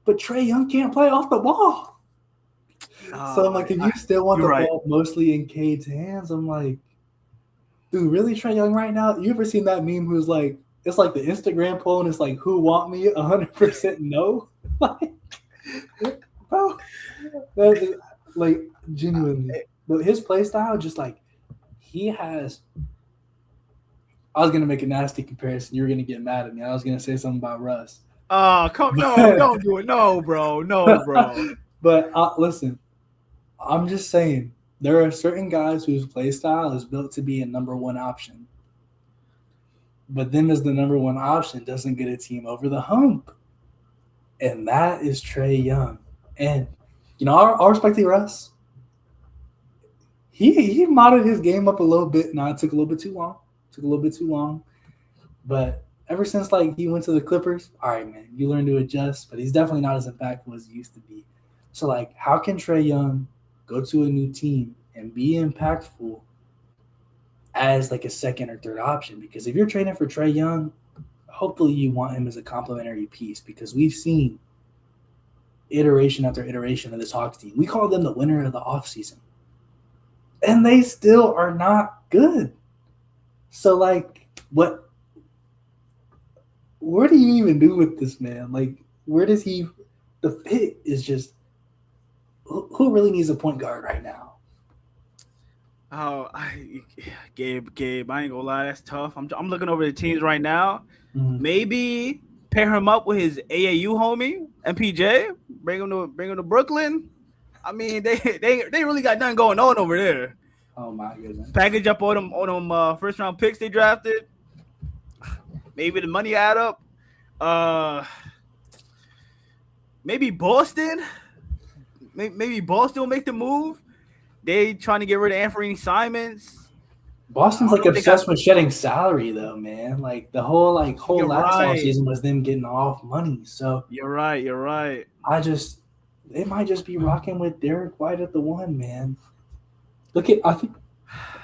But Trae Young can't play off the ball. So I'm like, if you still want the ball mostly in Cade's hands, I'm like, dude, really Trae Young right now? You ever seen that meme who's like, it's like the Instagram poll and it's like, who want me? 100% no. Like, bro, like genuinely. But his play style, just like he has. I was gonna make a nasty comparison. You were gonna get mad at me. I was gonna say something about Russ. Don't do it. No, bro. But listen, I'm just saying there are certain guys whose play style is built to be a number one option. But them as the number one option doesn't get a team over the hump. And that is Trae Young. And, you know, I'll respect you, Russ. He modded his game up a little bit. Now, it took a little bit too long. But ever since, like, he went to the Clippers, all right, man, you learn to adjust. But he's definitely not as impactful as he used to be. So, like, how can Trae Young go to a new team and be impactful as, like, a second or third option? Because if you're trading for Trae Young, hopefully you want him as a complementary piece, because we've seen iteration after iteration of this Hawks team. We call them the winner of the offseason. And they still are not good. So, like, what do you even do with this man? Like, where does he – the fit is just – who really needs a point guard right now? Oh, Gabe, I ain't gonna lie, that's tough. I'm looking over the teams right now. Mm-hmm. Maybe pair him up with his AAU homie, MPJ, bring him to Brooklyn. I mean, they really got nothing going on over there. Oh my goodness! Package up on them first round picks they drafted. Maybe the money add up. Maybe Boston. Maybe Boston will make the move. They trying to get rid of Anthony Simons. Boston's like obsessed with shedding salary, though, man. Like the whole last offseason was them getting off money. So you're right. They might just be rocking with Derek White at the one, man. I think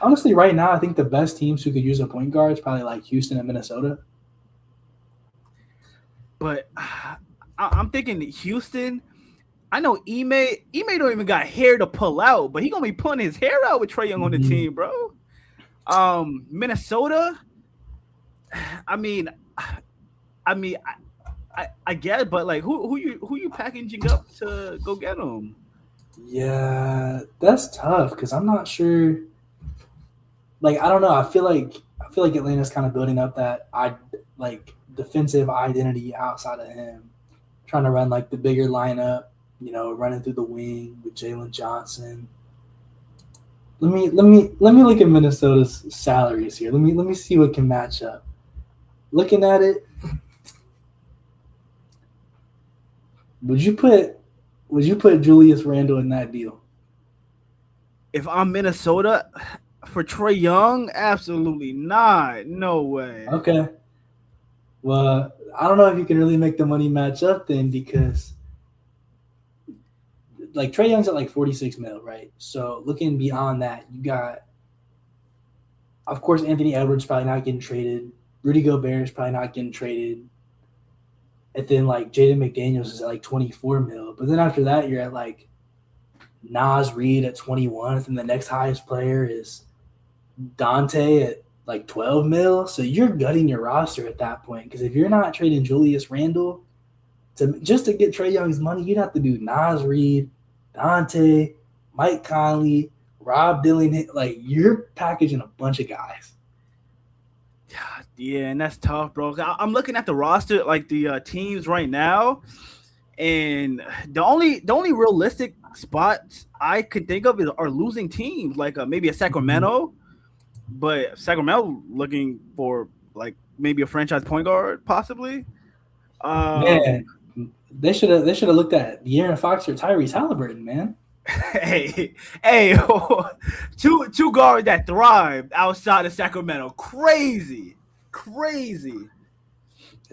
honestly right now, I think the best teams who could use a point guard is probably like Houston and Minnesota. But I'm thinking Houston. I know Ime don't even got hair to pull out, but he gonna be pulling his hair out with Trae Young on the team, bro. Minnesota. I mean, I get it, but like, who you packaging up to go get him? Yeah, that's tough because I'm not sure. like I don't know. I feel like Atlanta's kind of building up that defensive identity outside of him, trying to run like the bigger lineup, running through the wing with Jalen Johnson. Let me look at Minnesota's salaries here. Let me see what can match up. Looking at it, would you put Julius Randle in that deal? If I'm Minnesota, for Trae Young, absolutely not. No way. Okay. Well, I don't know if you can really make the money match up then, because like Trae Young's at like 46 mil, right? So looking beyond that, you got, of course, Anthony Edwards probably not getting traded. Rudy Gobert is probably not getting traded. And then like Jaden McDaniels is at like 24 mil. But then after that, you're at like Naz Reid at 21. And then the next highest player is Dante at like 12 mil. So you're gutting your roster at that point. Because if you're not trading Julius Randle just to get Trae Young's money, you'd have to do Naz Reid, Dante, Mike Conley, Rob Dillingham. Like, you're packaging a bunch of guys. Yeah, and that's tough, bro. I'm looking at the roster, like the teams right now, and the only realistic spots I could think of are losing teams, like maybe a Sacramento, but Sacramento looking for like maybe a franchise point guard, possibly. Man, they should have looked at De'Aaron Fox or Tyrese Halliburton, man. Hey, two guards that thrived outside of Sacramento. Crazy.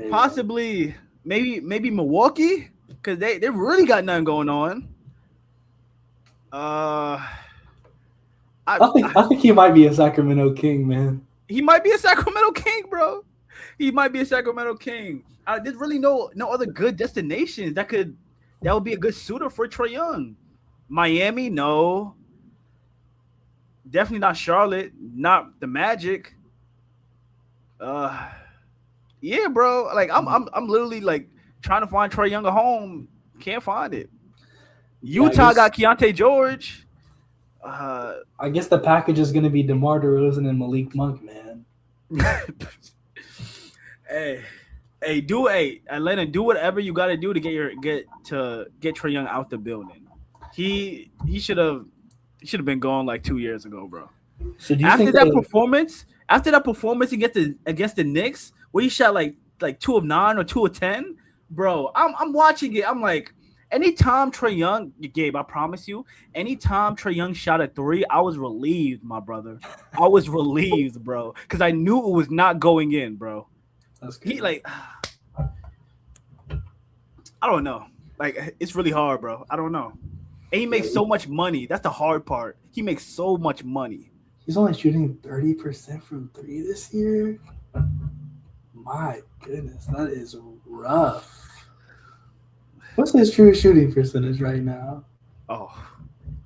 Possibly, maybe Milwaukee, because they really got nothing going on. I think he might be a Sacramento King, man. He might be a Sacramento King, bro. He might be a Sacramento King. There's really no other good destinations that would be a good suitor for Trae Young. Miami, no. Definitely not Charlotte. Not the Magic. Yeah, bro. Like I'm literally like trying to find Trae Young a home. Can't find it. Utah got Keontae George. I guess the package is gonna be DeMar DeRozan and Malik Monk, man. Hey, Atlanta, do whatever you gotta do to get Trae Young out the building. He should have been gone like 2 years ago, bro. So after that performance against the Knicks, where he shot like 2 of 9 or 2 of 10, bro, I'm watching it. I'm like, anytime Trae Young, Gabe, I promise you, anytime Trae Young shot a 3, I was relieved, my brother. I was relieved, bro, because I knew it was not going in, bro. That's good. He like, I don't know. Like, it's really hard, bro. I don't know. And he makes so much money. That's the hard part. He makes so much money. He's only shooting 30% from 3 this year. My goodness, that is rough. What's his true shooting percentage right now? Oh,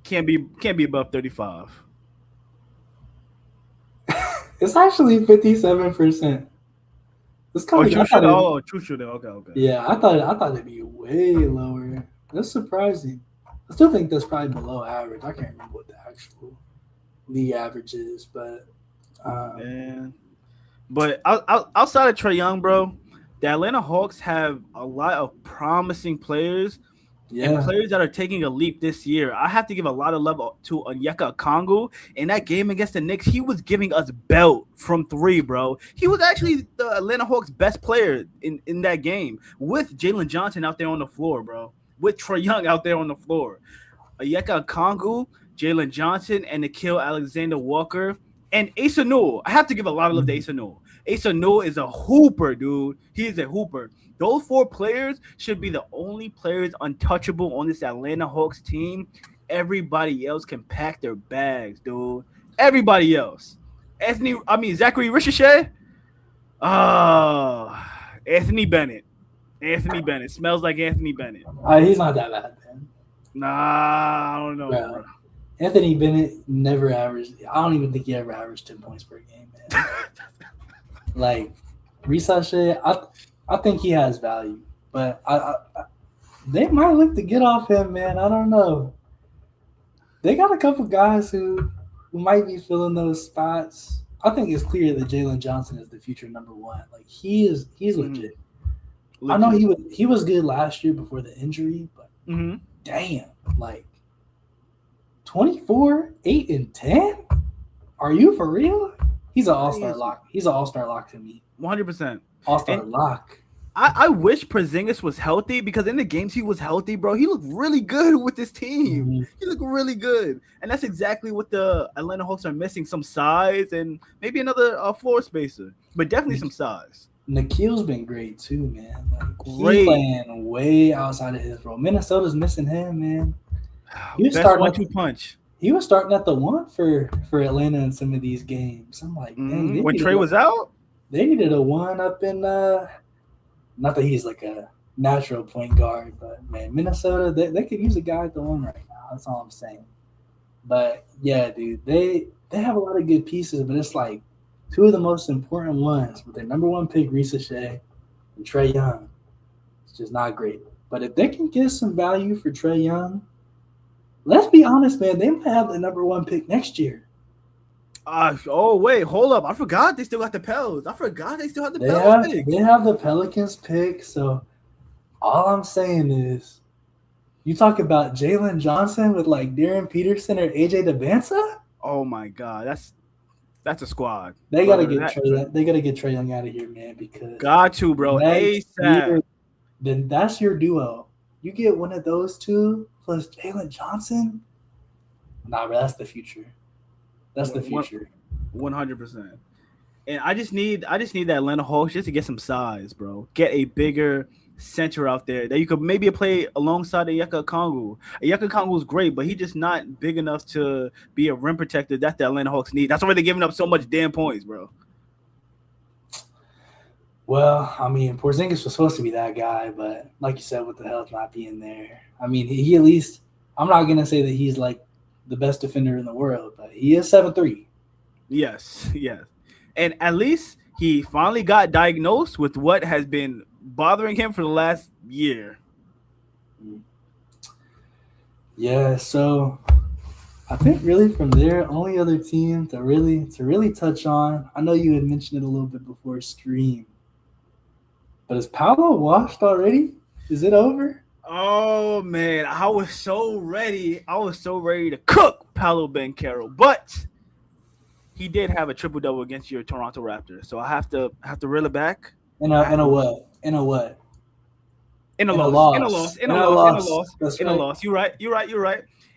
can't be above 35. It's actually 57%. It's kind of true shooting. Okay. Yeah, I thought it'd be way lower. That's surprising. I still think that's probably below average. I can't remember what the actual league average is, but man. But outside of Trae Young, bro, the Atlanta Hawks have a lot of promising players and players that are taking a leap this year. I have to give a lot of love to Onyeka Okongwu. In that game against the Knicks, he was giving us belt from 3, bro. He was actually the Atlanta Hawks' best player in that game, with Jalen Johnson out there on the floor, bro. With Trae Young out there on the floor. Onyeka Okongwu, Jalen Johnson, and Nickeil Alexander-Walker, and Asa Newell. I have to give a lot of love to Asa Newell. Asa Newell is a hooper, dude. He is a hooper. Those 4 players should be the only players untouchable on this Atlanta Hawks team. Everybody else can pack their bags, dude. Everybody else. Zachary Ricochet. Anthony Bennett. Anthony Bennett. Smells like Anthony Bennett. He's not that bad, man. Nah, I don't know, bro. Anthony Bennett never averaged. I don't even think he ever averaged 10 points per game, man. Like, Ricochet, I think he has value, but they might look to get off him, man. I don't know. They got a couple guys who who might be filling those spots. I think it's clear that Jalen Johnson is the future number one. Like he's legit. I know he was good last year before the injury, but damn, like 24, 8, and 10? Are you for real? He's an all-star lock. He's an all-star lock to me. 100%. All-star lock. I wish Porzingis was healthy because in the games he was healthy, bro, he looked really good with this team. Mm-hmm. He looked really good. And that's exactly what the Atlanta Hawks are missing, some size and maybe another floor spacer, but definitely some size. Nikhil's been great too, man. Like, he's playing way outside of his role. Minnesota's missing him, man. He was starting 1-2 punch. He was starting at the one for Atlanta in some of these games. I'm like, dang, when Trey was out, they needed a one up in not that he's like a natural point guard, but man, Minnesota, they could use a guy at the one right now. That's all I'm saying. But yeah, dude, they have a lot of good pieces, but it's like two of the most important ones with their number one pick, Shai, and Trae Young. It's just not great. But if they can get some value for Trae Young, let's be honest, man, they might have the number one pick next year. Oh, wait, hold up. I forgot they still got the Pels. I forgot they still have the Pels pick. They have the Pelicans pick. So all I'm saying is you talk about Jalen Johnson with like Darren Peterson or AJ DeBanza? Oh, my God. That's a squad. They got to get Trae Young out of here, man, because got to, bro. ASAP. Then that's your duo. You get one of those two plus Jalen Johnson. Nah, bro, that's the future. That's the future. 100%. And I just need the Atlanta Hawks just to get some size, bro. Get a bigger center out there that you could maybe play alongside Onyeka Okongwu. Onyeka Okongwu is great, but he's just not big enough to be a rim protector that the Atlanta Hawks need. That's why they're giving up so much damn points, bro. Well, I mean, Porzingis was supposed to be that guy, but like you said, with the health not being there, I mean, he at least – I'm not going to say that he's like the best defender in the world, but he is 7'3". Yes. And at least he finally got diagnosed with what has been bothering him for the last year. Yeah, so I think really from there, only other team to really touch on, I know you had mentioned it a little bit before stream, but is Paolo washed already? Is it over? Oh, man, I was so ready to cook Paolo Banchero, but he did have a triple-double against your Toronto Raptors, so I have to reel it back. In a what? In a loss. You're right.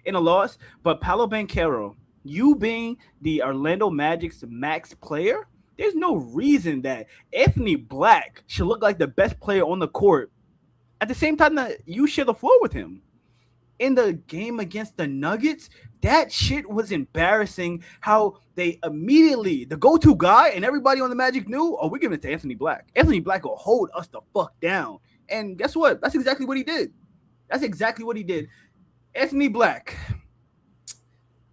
In a loss, but Paolo Banchero, you being the Orlando Magic's max player, there's no reason that Anthony Black should look like the best player on the court at the same time that you share the floor with him. In the game against the Nuggets, that shit was embarrassing how they immediately, the go-to guy and everybody on the Magic knew, we're giving it to Anthony Black. Anthony Black will hold us the fuck down. And guess what? That's exactly what he did. Anthony Black,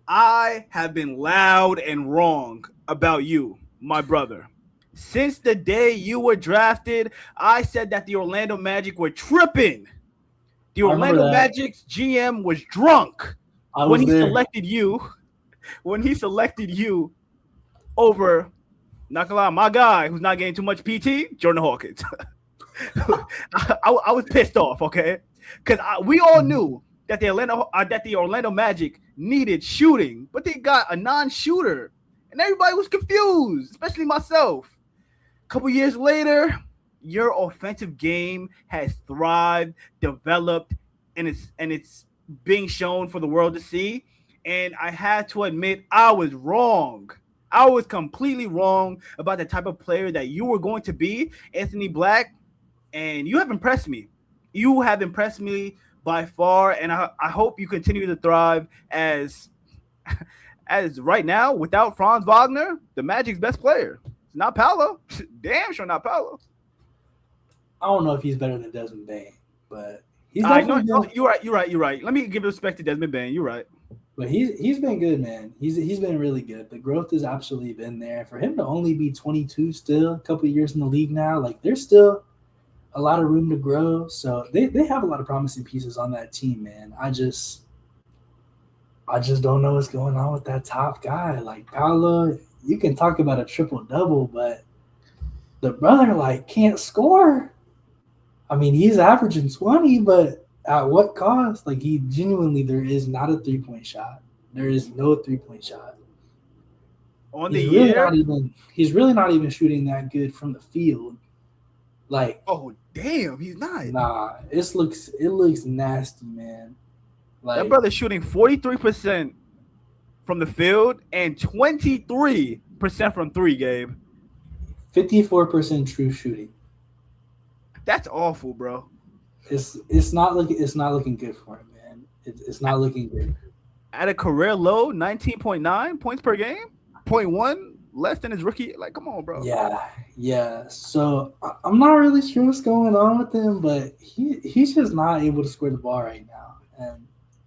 I have been loud and wrong about you, my brother. Since the day you were drafted, I said that the Orlando Magic were tripping. The Orlando Magic's GM was drunk when he selected you over, not gonna lie, my guy who's not getting too much PT, Jordan Hawkins. I was pissed off, okay? Because we all knew that the Orlando Magic needed shooting, but they got a non-shooter, and everybody was confused, especially myself. A couple years later, your offensive game has thrived, developed, and it's being shown for the world to see. And I had to admit, I was wrong. I was completely wrong about the type of player that you were going to be, Anthony Black. And you have impressed me. You have impressed me by far, and I hope you continue to thrive as right now, without Franz Wagner, the Magic's best player. It's not Paolo. Damn sure not Paolo. I don't know if he's better than Desmond Bain, but he's you're right. Let me give respect to Desmond Bain. You're right. But he's been good, man. He's been really good. The growth has absolutely been there. For him to only be 22 still, a couple of years in the league now, like there's still a lot of room to grow. So they have a lot of promising pieces on that team, man. I I just don't know what's going on with that top guy. Like Paolo, you can talk about a triple double, but the brother like can't score. I mean, he's averaging 20, but at what cost? Like he genuinely, there is not a 3-point shot. There is no 3-point shot. On the year, he's really not even shooting that good from the field. Like, oh damn, he's not. Nah, it looks nasty, man. Like That brother's shooting 43% from the field and 23% from three, Gabe. 54% true shooting. That's awful, bro. It's not looking good for him, man. It's not looking good. At a career low, 19.9 points per game, 0.1 less than his rookie. Like, come on, bro. Yeah. So I'm not really sure what's going on with him, but he's just not able to score the ball right now. And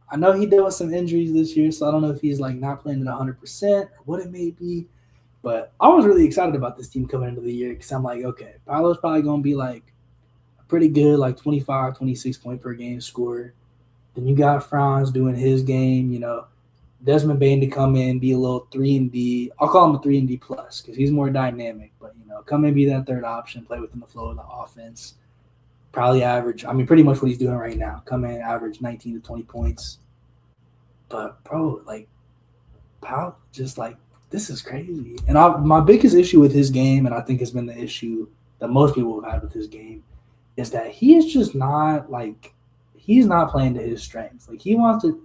I know he dealt with some injuries this year, so I don't know if he's like not playing at 100% or what it may be. But I was really excited about this team coming into the year because I'm like, okay, Paolo's probably going to be like a pretty good, like 25, 26 point per game scorer. Then you got Franz doing his game, Desmond Bane to come in, be a little 3-and-D. I'll call him a 3-and-D plus because he's more dynamic. But, come in, be that third option, play within the flow of the offense. Probably average, pretty much what he's doing right now. Come in, average 19 to 20 points. But, bro, like, Powell just, like, this is crazy. And my biggest issue with his game, and I think has been the issue that most people have had with his game, is that he is just not, like, he's not playing to his strengths. Like, he wants to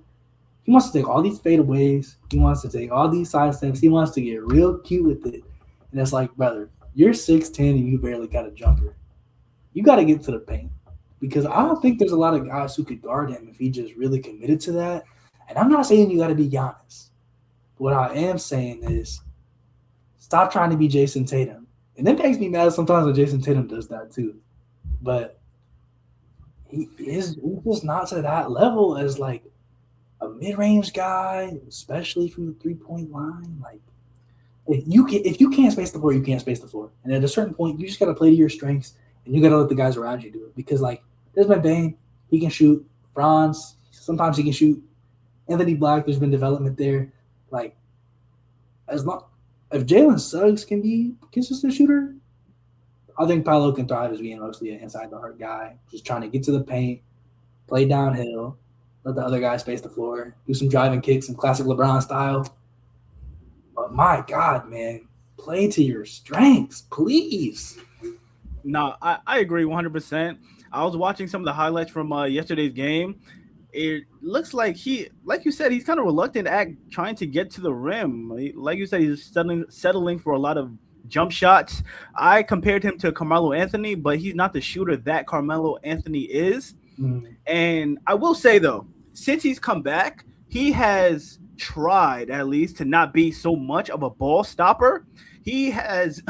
take all these fadeaways. He wants to take all these side steps. He wants to get real cute with it. And it's like, brother, you're 6'10" and you barely got a jumper. You got to get to the paint because I don't think there's a lot of guys who could guard him if he just really committed to that. And I'm not saying you got to be Giannis. What I am saying is stop trying to be Jason Tatum. And it makes me mad sometimes when Jason Tatum does that too. But he's just not to that level as like a mid-range guy, especially from the 3-point line. Like if you can't space the floor, you can't space the floor. And at a certain point, you just got to play to your strengths and you got to let the guys around you do it. Because like Desmond Bane, he can shoot. Franz, sometimes he can shoot. Anthony Black, there's been development there. Like, if Jalen Suggs can be a consistent shooter, I think Paolo can thrive as being mostly an inside the arc guy, just trying to get to the paint, play downhill, let the other guy space the floor, do some driving kicks, some classic LeBron style. But my God, man, play to your strengths, please. No, I agree 100%. I was watching some of the highlights from yesterday's game. It looks like like you said, he's kind of reluctant at trying to get to the rim. Like you said, he's settling for a lot of jump shots. I compared him to Carmelo Anthony, but he's not the shooter that Carmelo Anthony is. And I will say, though, since he's come back, he has tried at least to not be so much of a ball stopper. He has,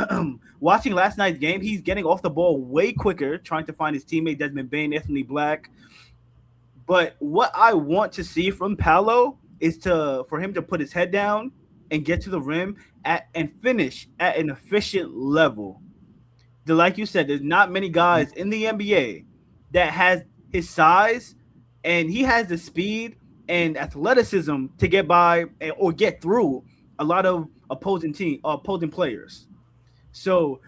watching last night's game, he's getting off the ball way quicker, trying to find his teammate Desmond Bane, Anthony Black. But what I want to see from Paolo is for him to put his head down and get to the rim and finish at an efficient level. Like you said, there's not many guys in the NBA that has his size, and he has the speed and athleticism to get by or get through a lot of opposing players. So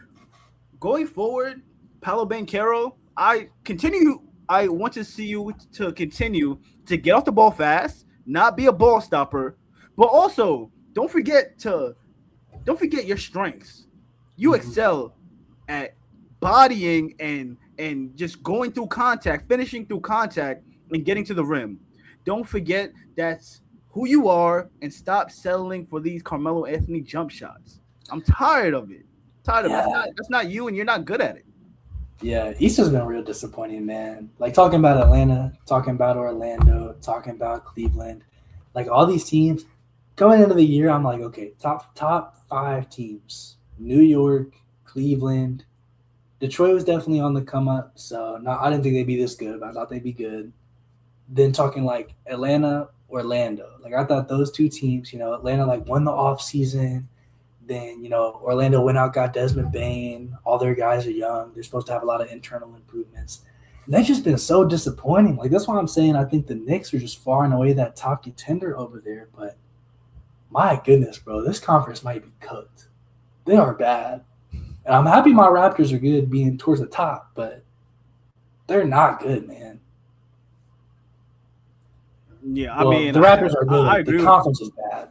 going forward, Paolo Banchero, I want to see you to continue to get off the ball fast, not be a ball stopper, but also don't forget your strengths. You excel at bodying and just going through contact, finishing through contact, and getting to the rim. Don't forget that's who you are, and stop settling for these Carmelo Anthony jump shots. I'm tired of it. That's not you, and you're not good at it. Yeah, East has been real disappointing, man. Like talking about Atlanta, talking about Orlando, talking about Cleveland, like all these teams going into the year, I'm like, okay, top 5 teams: New York, Cleveland, Detroit was definitely on the come up. So I didn't think they'd be this good, but I thought they'd be good. Then talking like Atlanta, Orlando, like I thought those two teams, Atlanta like won the offseason. Then, Orlando went out, got Desmond Bane. All their guys are young. They're supposed to have a lot of internal improvements. They've just been so disappointing. Like that's why I'm saying I think the Knicks are just far and away that top contender over there. But my goodness, bro, this conference might be cooked. They are bad. And I'm happy my Raptors are good being towards the top, but they're not good, man. Yeah, I Well, mean, the Raptors are I good. The agree with conference is bad.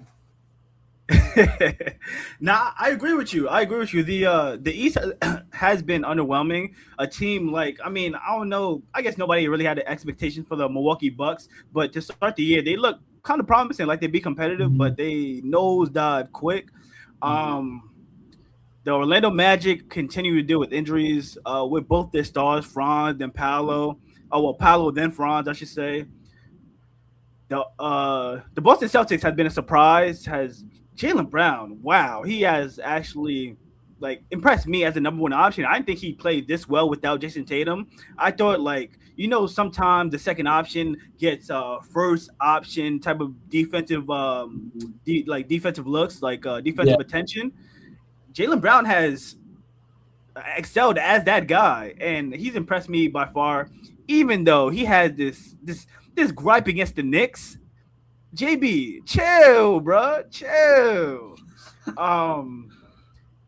Nah, I agree with you. I agree with you. The East has been underwhelming. A team like, I mean, I don't know. I guess nobody really had the expectations for the Milwaukee Bucks, but to start the year, they look kind of promising, like they'd be competitive, Mm-hmm. but they nosedive quick. Mm-hmm. Um, the Orlando Magic continue to deal with injuries with both their stars, Franz and Paolo. Oh well, Paolo then Franz, I should say. The Boston Celtics has been a surprise. Has Jaylen Brown? Wow, he has actually like impressed me as the number one option. I didn't think he played this well without Jason Tatum. I thought like sometimes the second option gets first option type of defensive defensive looks like Yeah. defensive attention. Jaylen Brown has excelled as that guy, and he's impressed me by far. Even though he has this gripe against the Knicks, JB, chill, bro, chill. Um,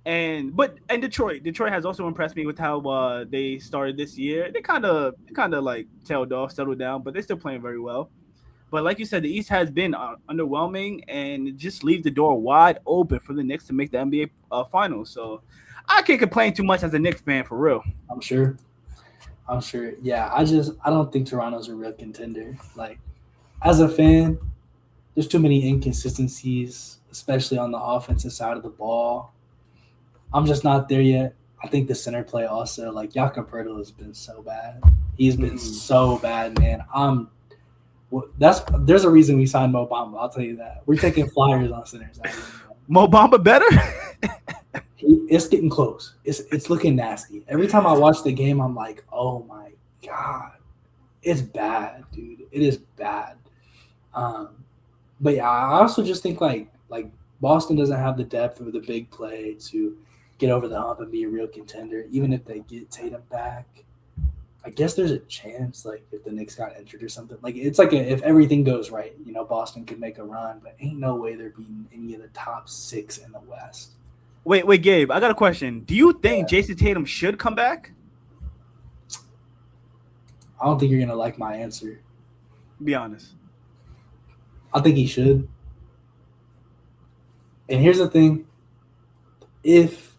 and Detroit has also impressed me with how they started this year. They kind of like tailed off, settled down, but they're still playing very well. But like you said, the East has been underwhelming, and it just leaves the door wide open for the Knicks to make the NBA Finals. So I can't complain too much as a Knicks fan for real. I'm sure. I'm sure. Yeah, I don't think Toronto's a real contender. Like as a fan, there's too many inconsistencies, especially on the offensive side of the ball. I'm just not there yet. I think the center play also, like Jakob Poeltl has been so bad. He's been Mm. so bad, man. There's a reason we signed Mo Bamba. I'll tell you that. We're taking flyers on centers. Mo Bamba better? It's getting close. It's looking nasty. Every time I watch the game, I'm like, oh my god, it's bad, dude. It is bad. Um, but yeah, I also just think like Boston doesn't have the depth or the big play to get over the hump and be a real contender. Even if they get Tatum back, I guess there's a chance. Like if the Knicks got injured or something, like it's like if everything goes right, Boston could make a run. But ain't no way they're beating any of the top six in the West. Wait, Gabe, I got a question. Do you think Yeah. Jason Tatum should come back? I don't think you're gonna like my answer. Be honest. I think he should. And here's the thing: if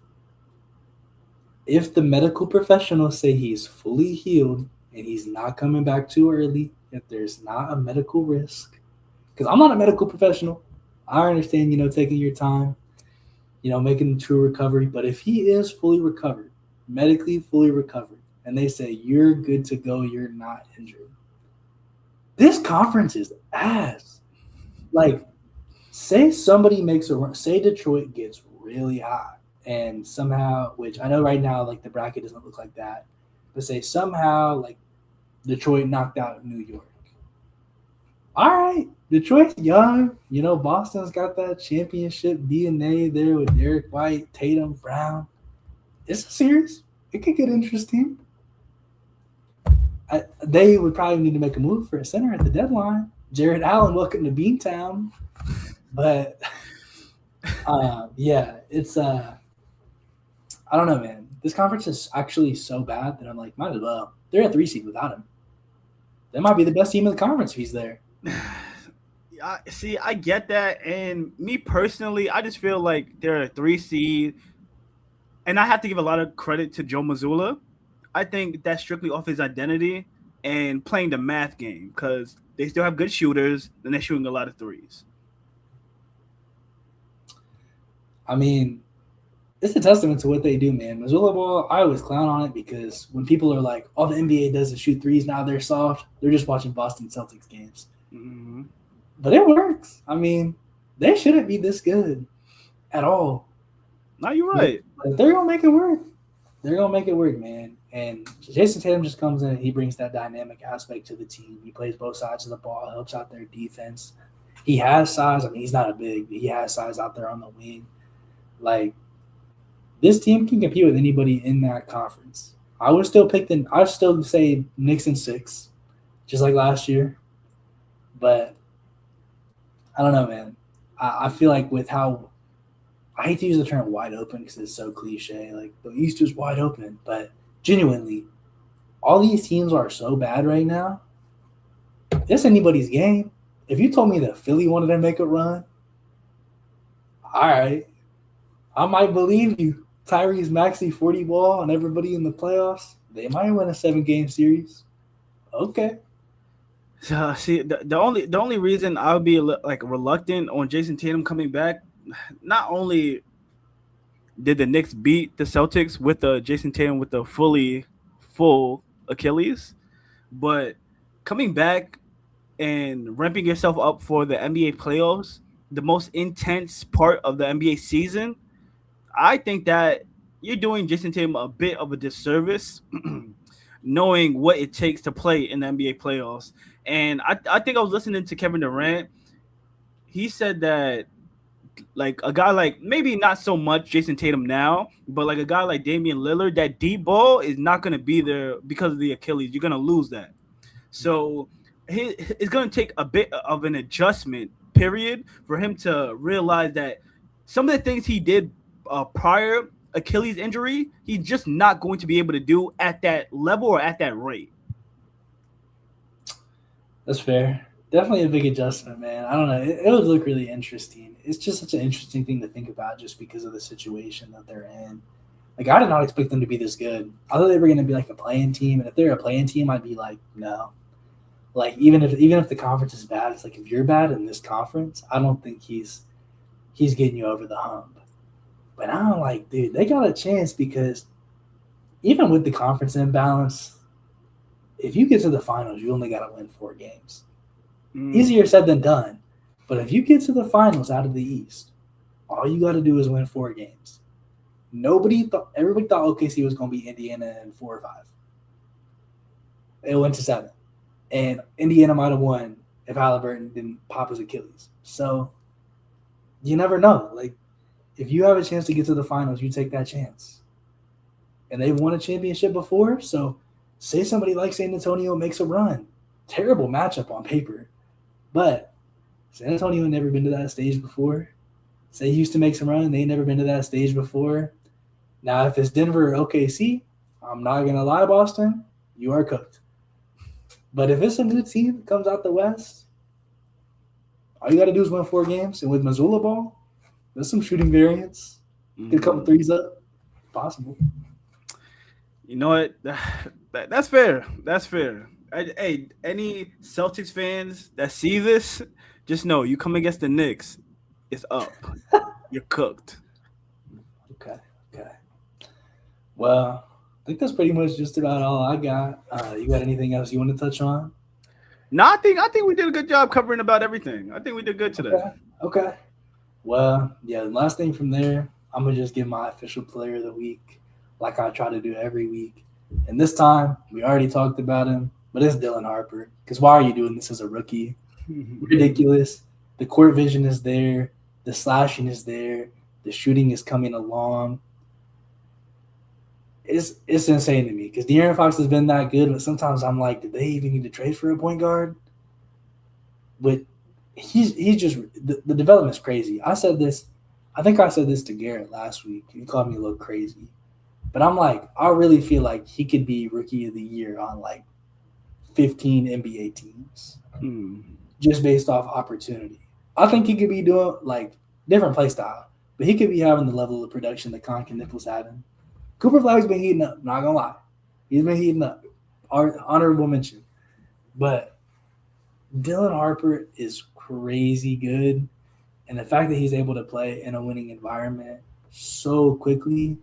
the medical professionals say he's fully healed and he's not coming back too early, if there's not a medical risk, because I'm not a medical professional, I understand, taking your time, making the true recovery. But if he is fully recovered, medically fully recovered, and they say you're good to go, you're not injured, this conference is ass. Like, say somebody makes a run, say Detroit gets really hot and somehow, which I know right now, like the bracket doesn't look like that, but say somehow like Detroit knocked out New York. All right, Detroit's young. Boston's got that championship DNA there with Derek White, Tatum, Brown. It's a series. It could get interesting. They would probably need to make a move for a center at the deadline. Jared Allen, welcome to Beantown. But yeah, it's I don't know, man. This conference is actually so bad that I'm like, might as well. They're a 3 seed without him. They might be the best team in the conference if he's there. I get that, and me personally, I just feel like they're a 3 seed, and I have to give a lot of credit to Joe Mazzulla. I think that's strictly off his identity and playing the math game because they still have good shooters and they're shooting a lot of threes. I mean, it's a testament to what they do, man. Missoula ball, I always clown on it because when people are like, "Oh, the NBA does is shoot threes now, they're soft," they're just watching Boston Celtics games. Mm-hmm. But it works. I mean, they shouldn't be this good at all. No, you're right. But they're gonna make it work. They're gonna make it work, man. And Jason Tatum just comes in and he brings that dynamic aspect to the team. He plays both sides of the ball, helps out their defense. He has size. I mean, he's not a big, but he has size out there on the wing. Like, this team can compete with anybody in that conference. I would still pick the. I'd still say Knicks in 6, just like last year. But I don't know, man. I feel like with how I hate to use the term wide open because it's so cliche. Like the East is wide open, but genuinely, all these teams are so bad right now. It's anybody's game. If you told me that Philly wanted to make a run, all right, I might believe you. Tyrese Maxey 40 ball and everybody in the playoffs, they might win a 7-game series. Okay. See, the only reason I would be like reluctant on Jason Tatum coming back, not only did the Knicks beat the Celtics with the Jason Tatum with the full Achilles, but coming back and ramping yourself up for the NBA playoffs, the most intense part of the NBA season, I think that you're doing Jason Tatum a bit of a disservice, knowing what it takes to play in the NBA playoffs. And I think I was listening to Kevin Durant. He said that like a guy like maybe not so much Jason Tatum now, but like a guy like Damian Lillard, that deep ball is not going to be there because of the Achilles. You're going to lose that. So it's going to take a bit of an adjustment period for him to realize that some of the things he did prior Achilles injury, he's just not going to be able to do at that level or at that rate. That's fair. Definitely a big adjustment, man. I don't know. It would look really interesting. It's just such an interesting thing to think about just because of the situation that they're in. Like, I did not expect them to be this good. I thought they were going to be like a playing team. And if they're a playing team, I'd be like, no. Like, even if the conference is bad, it's like if you're bad in this conference, I don't think he's getting you over the hump. But I'm like, dude, they got a chance because even with the conference imbalance, if you get to the finals, you only got to win 4 games. Easier said than done. But if you get to the finals out of the East, all you got to do is win 4 games. Everybody thought OKC was going to be Indiana in 4 or 5. It went to 7. And Indiana might have won if Halliburton didn't pop his Achilles. So you never know. Like, if you have a chance to get to the finals, you take that chance. And they've won a championship before, so say somebody like San Antonio makes a run. Terrible matchup on paper. But San Antonio had never been to that stage before. Say Houston makes a run, they ain't never been to that stage before. Now, if it's Denver or OKC, I'm not going to lie, Boston, you are cooked. But if it's a new team that comes out the West, all you got to do is win 4 games. And with Missoula ball, there's some shooting variance. Get a couple threes up. Possible. You know what? That's fair. That's fair. Hey, any Celtics fans that see this, just know you come against the Knicks, it's up. You're cooked. Okay. Well, I think that's pretty much just about all I got. You got anything else you want to touch on? No, I think we did a good job covering about everything. I think we did good today. Okay. Well, yeah, the last thing from there, I'm going to just give my official player of the week like I try to do every week. And this time, we already talked about him, but it's Dylan Harper. Because why are you doing this as a rookie? Ridiculous. The court vision is there. The slashing is there. The shooting is coming along. It's insane to me because De'Aaron Fox has been that good, but sometimes I'm like, did they even need to trade for a point guard? But he's just the development's crazy. I think I said this to Garrett last week. He called me a little crazy. But I'm like, I really feel like he could be rookie of the year on like 15 NBA teams. Just based off opportunity. I think he could be doing like different play style, but he could be having the level of production that Conk and Nichols having. Cooper Flag's been heating up, not gonna lie. He's been heating up. Honorable mention. But Dylan Harper is crazy good. And the fact that he's able to play in a winning environment so quickly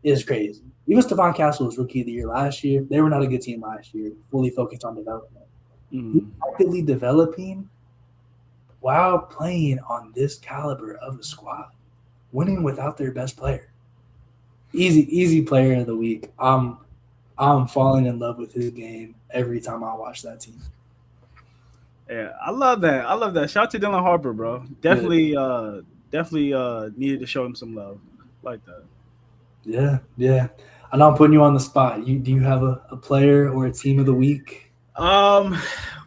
is crazy. Even Stephon Castle was rookie of the year last year. They were not a good team last year, fully focused on development. He's actively developing while playing on this caliber of a squad, winning without their best player. Easy player of the week. I'm falling in love with his game every time I watch that team. Yeah, I love that. Shout out to Dylan Harper, bro. Definitely needed to show him some love like that. Yeah. I I know I'm putting you on the spot. Do you have a player or a team of the week?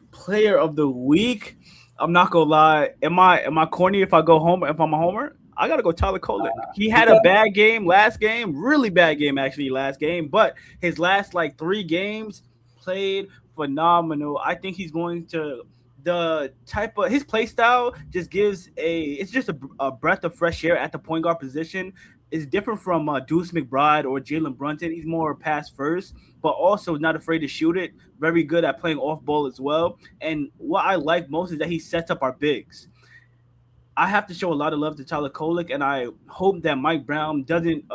Player of the week. I'm not gonna lie. Am I corny if I go home? If I'm a homer, I gotta go Tyler Kolek. He had a bad game last game, really bad game actually last game, but his last like 3 games played phenomenal. I think he's going to the type of his play style just gives it's just a breath of fresh air at the point guard position. It's different from Deuce McBride or Jalen Brunson. He's more pass first, but also not afraid to shoot it. Very good at playing off ball as well. And what I like most is that he sets up our bigs. I have to show a lot of love to Tyler Kolek, and I hope that Mike Brown doesn't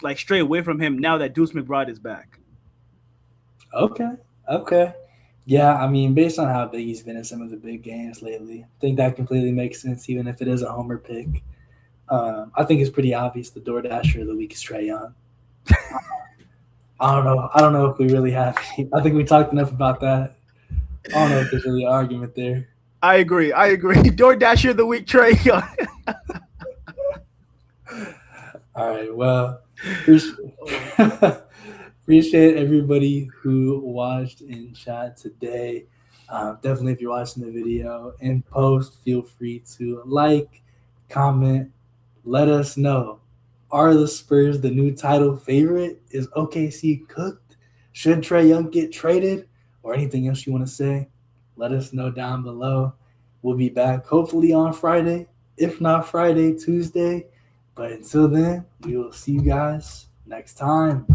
like stray away from him now that Deuce McBride is back. Okay. Yeah, I mean, based on how big he's been in some of the big games lately, I think that completely makes sense, even if it is a homer pick. I think it's pretty obvious the DoorDasher of the week is Trae Young. I don't know. I don't know if we really have. I think we talked enough about that. I don't know if there's really an argument there. I agree. DoorDasher of the week, Trae Young. All right. Well, appreciate everybody who watched in chat today. Definitely, if you're watching the video in post, feel free to like, comment, let us know. Are the Spurs the new title favorite? Is OKC cooked? Should Trae Young get traded? Or anything else you want to say? Let us know down below. We'll be back hopefully on Friday. If not Friday, Tuesday. But until then, we will see you guys next time.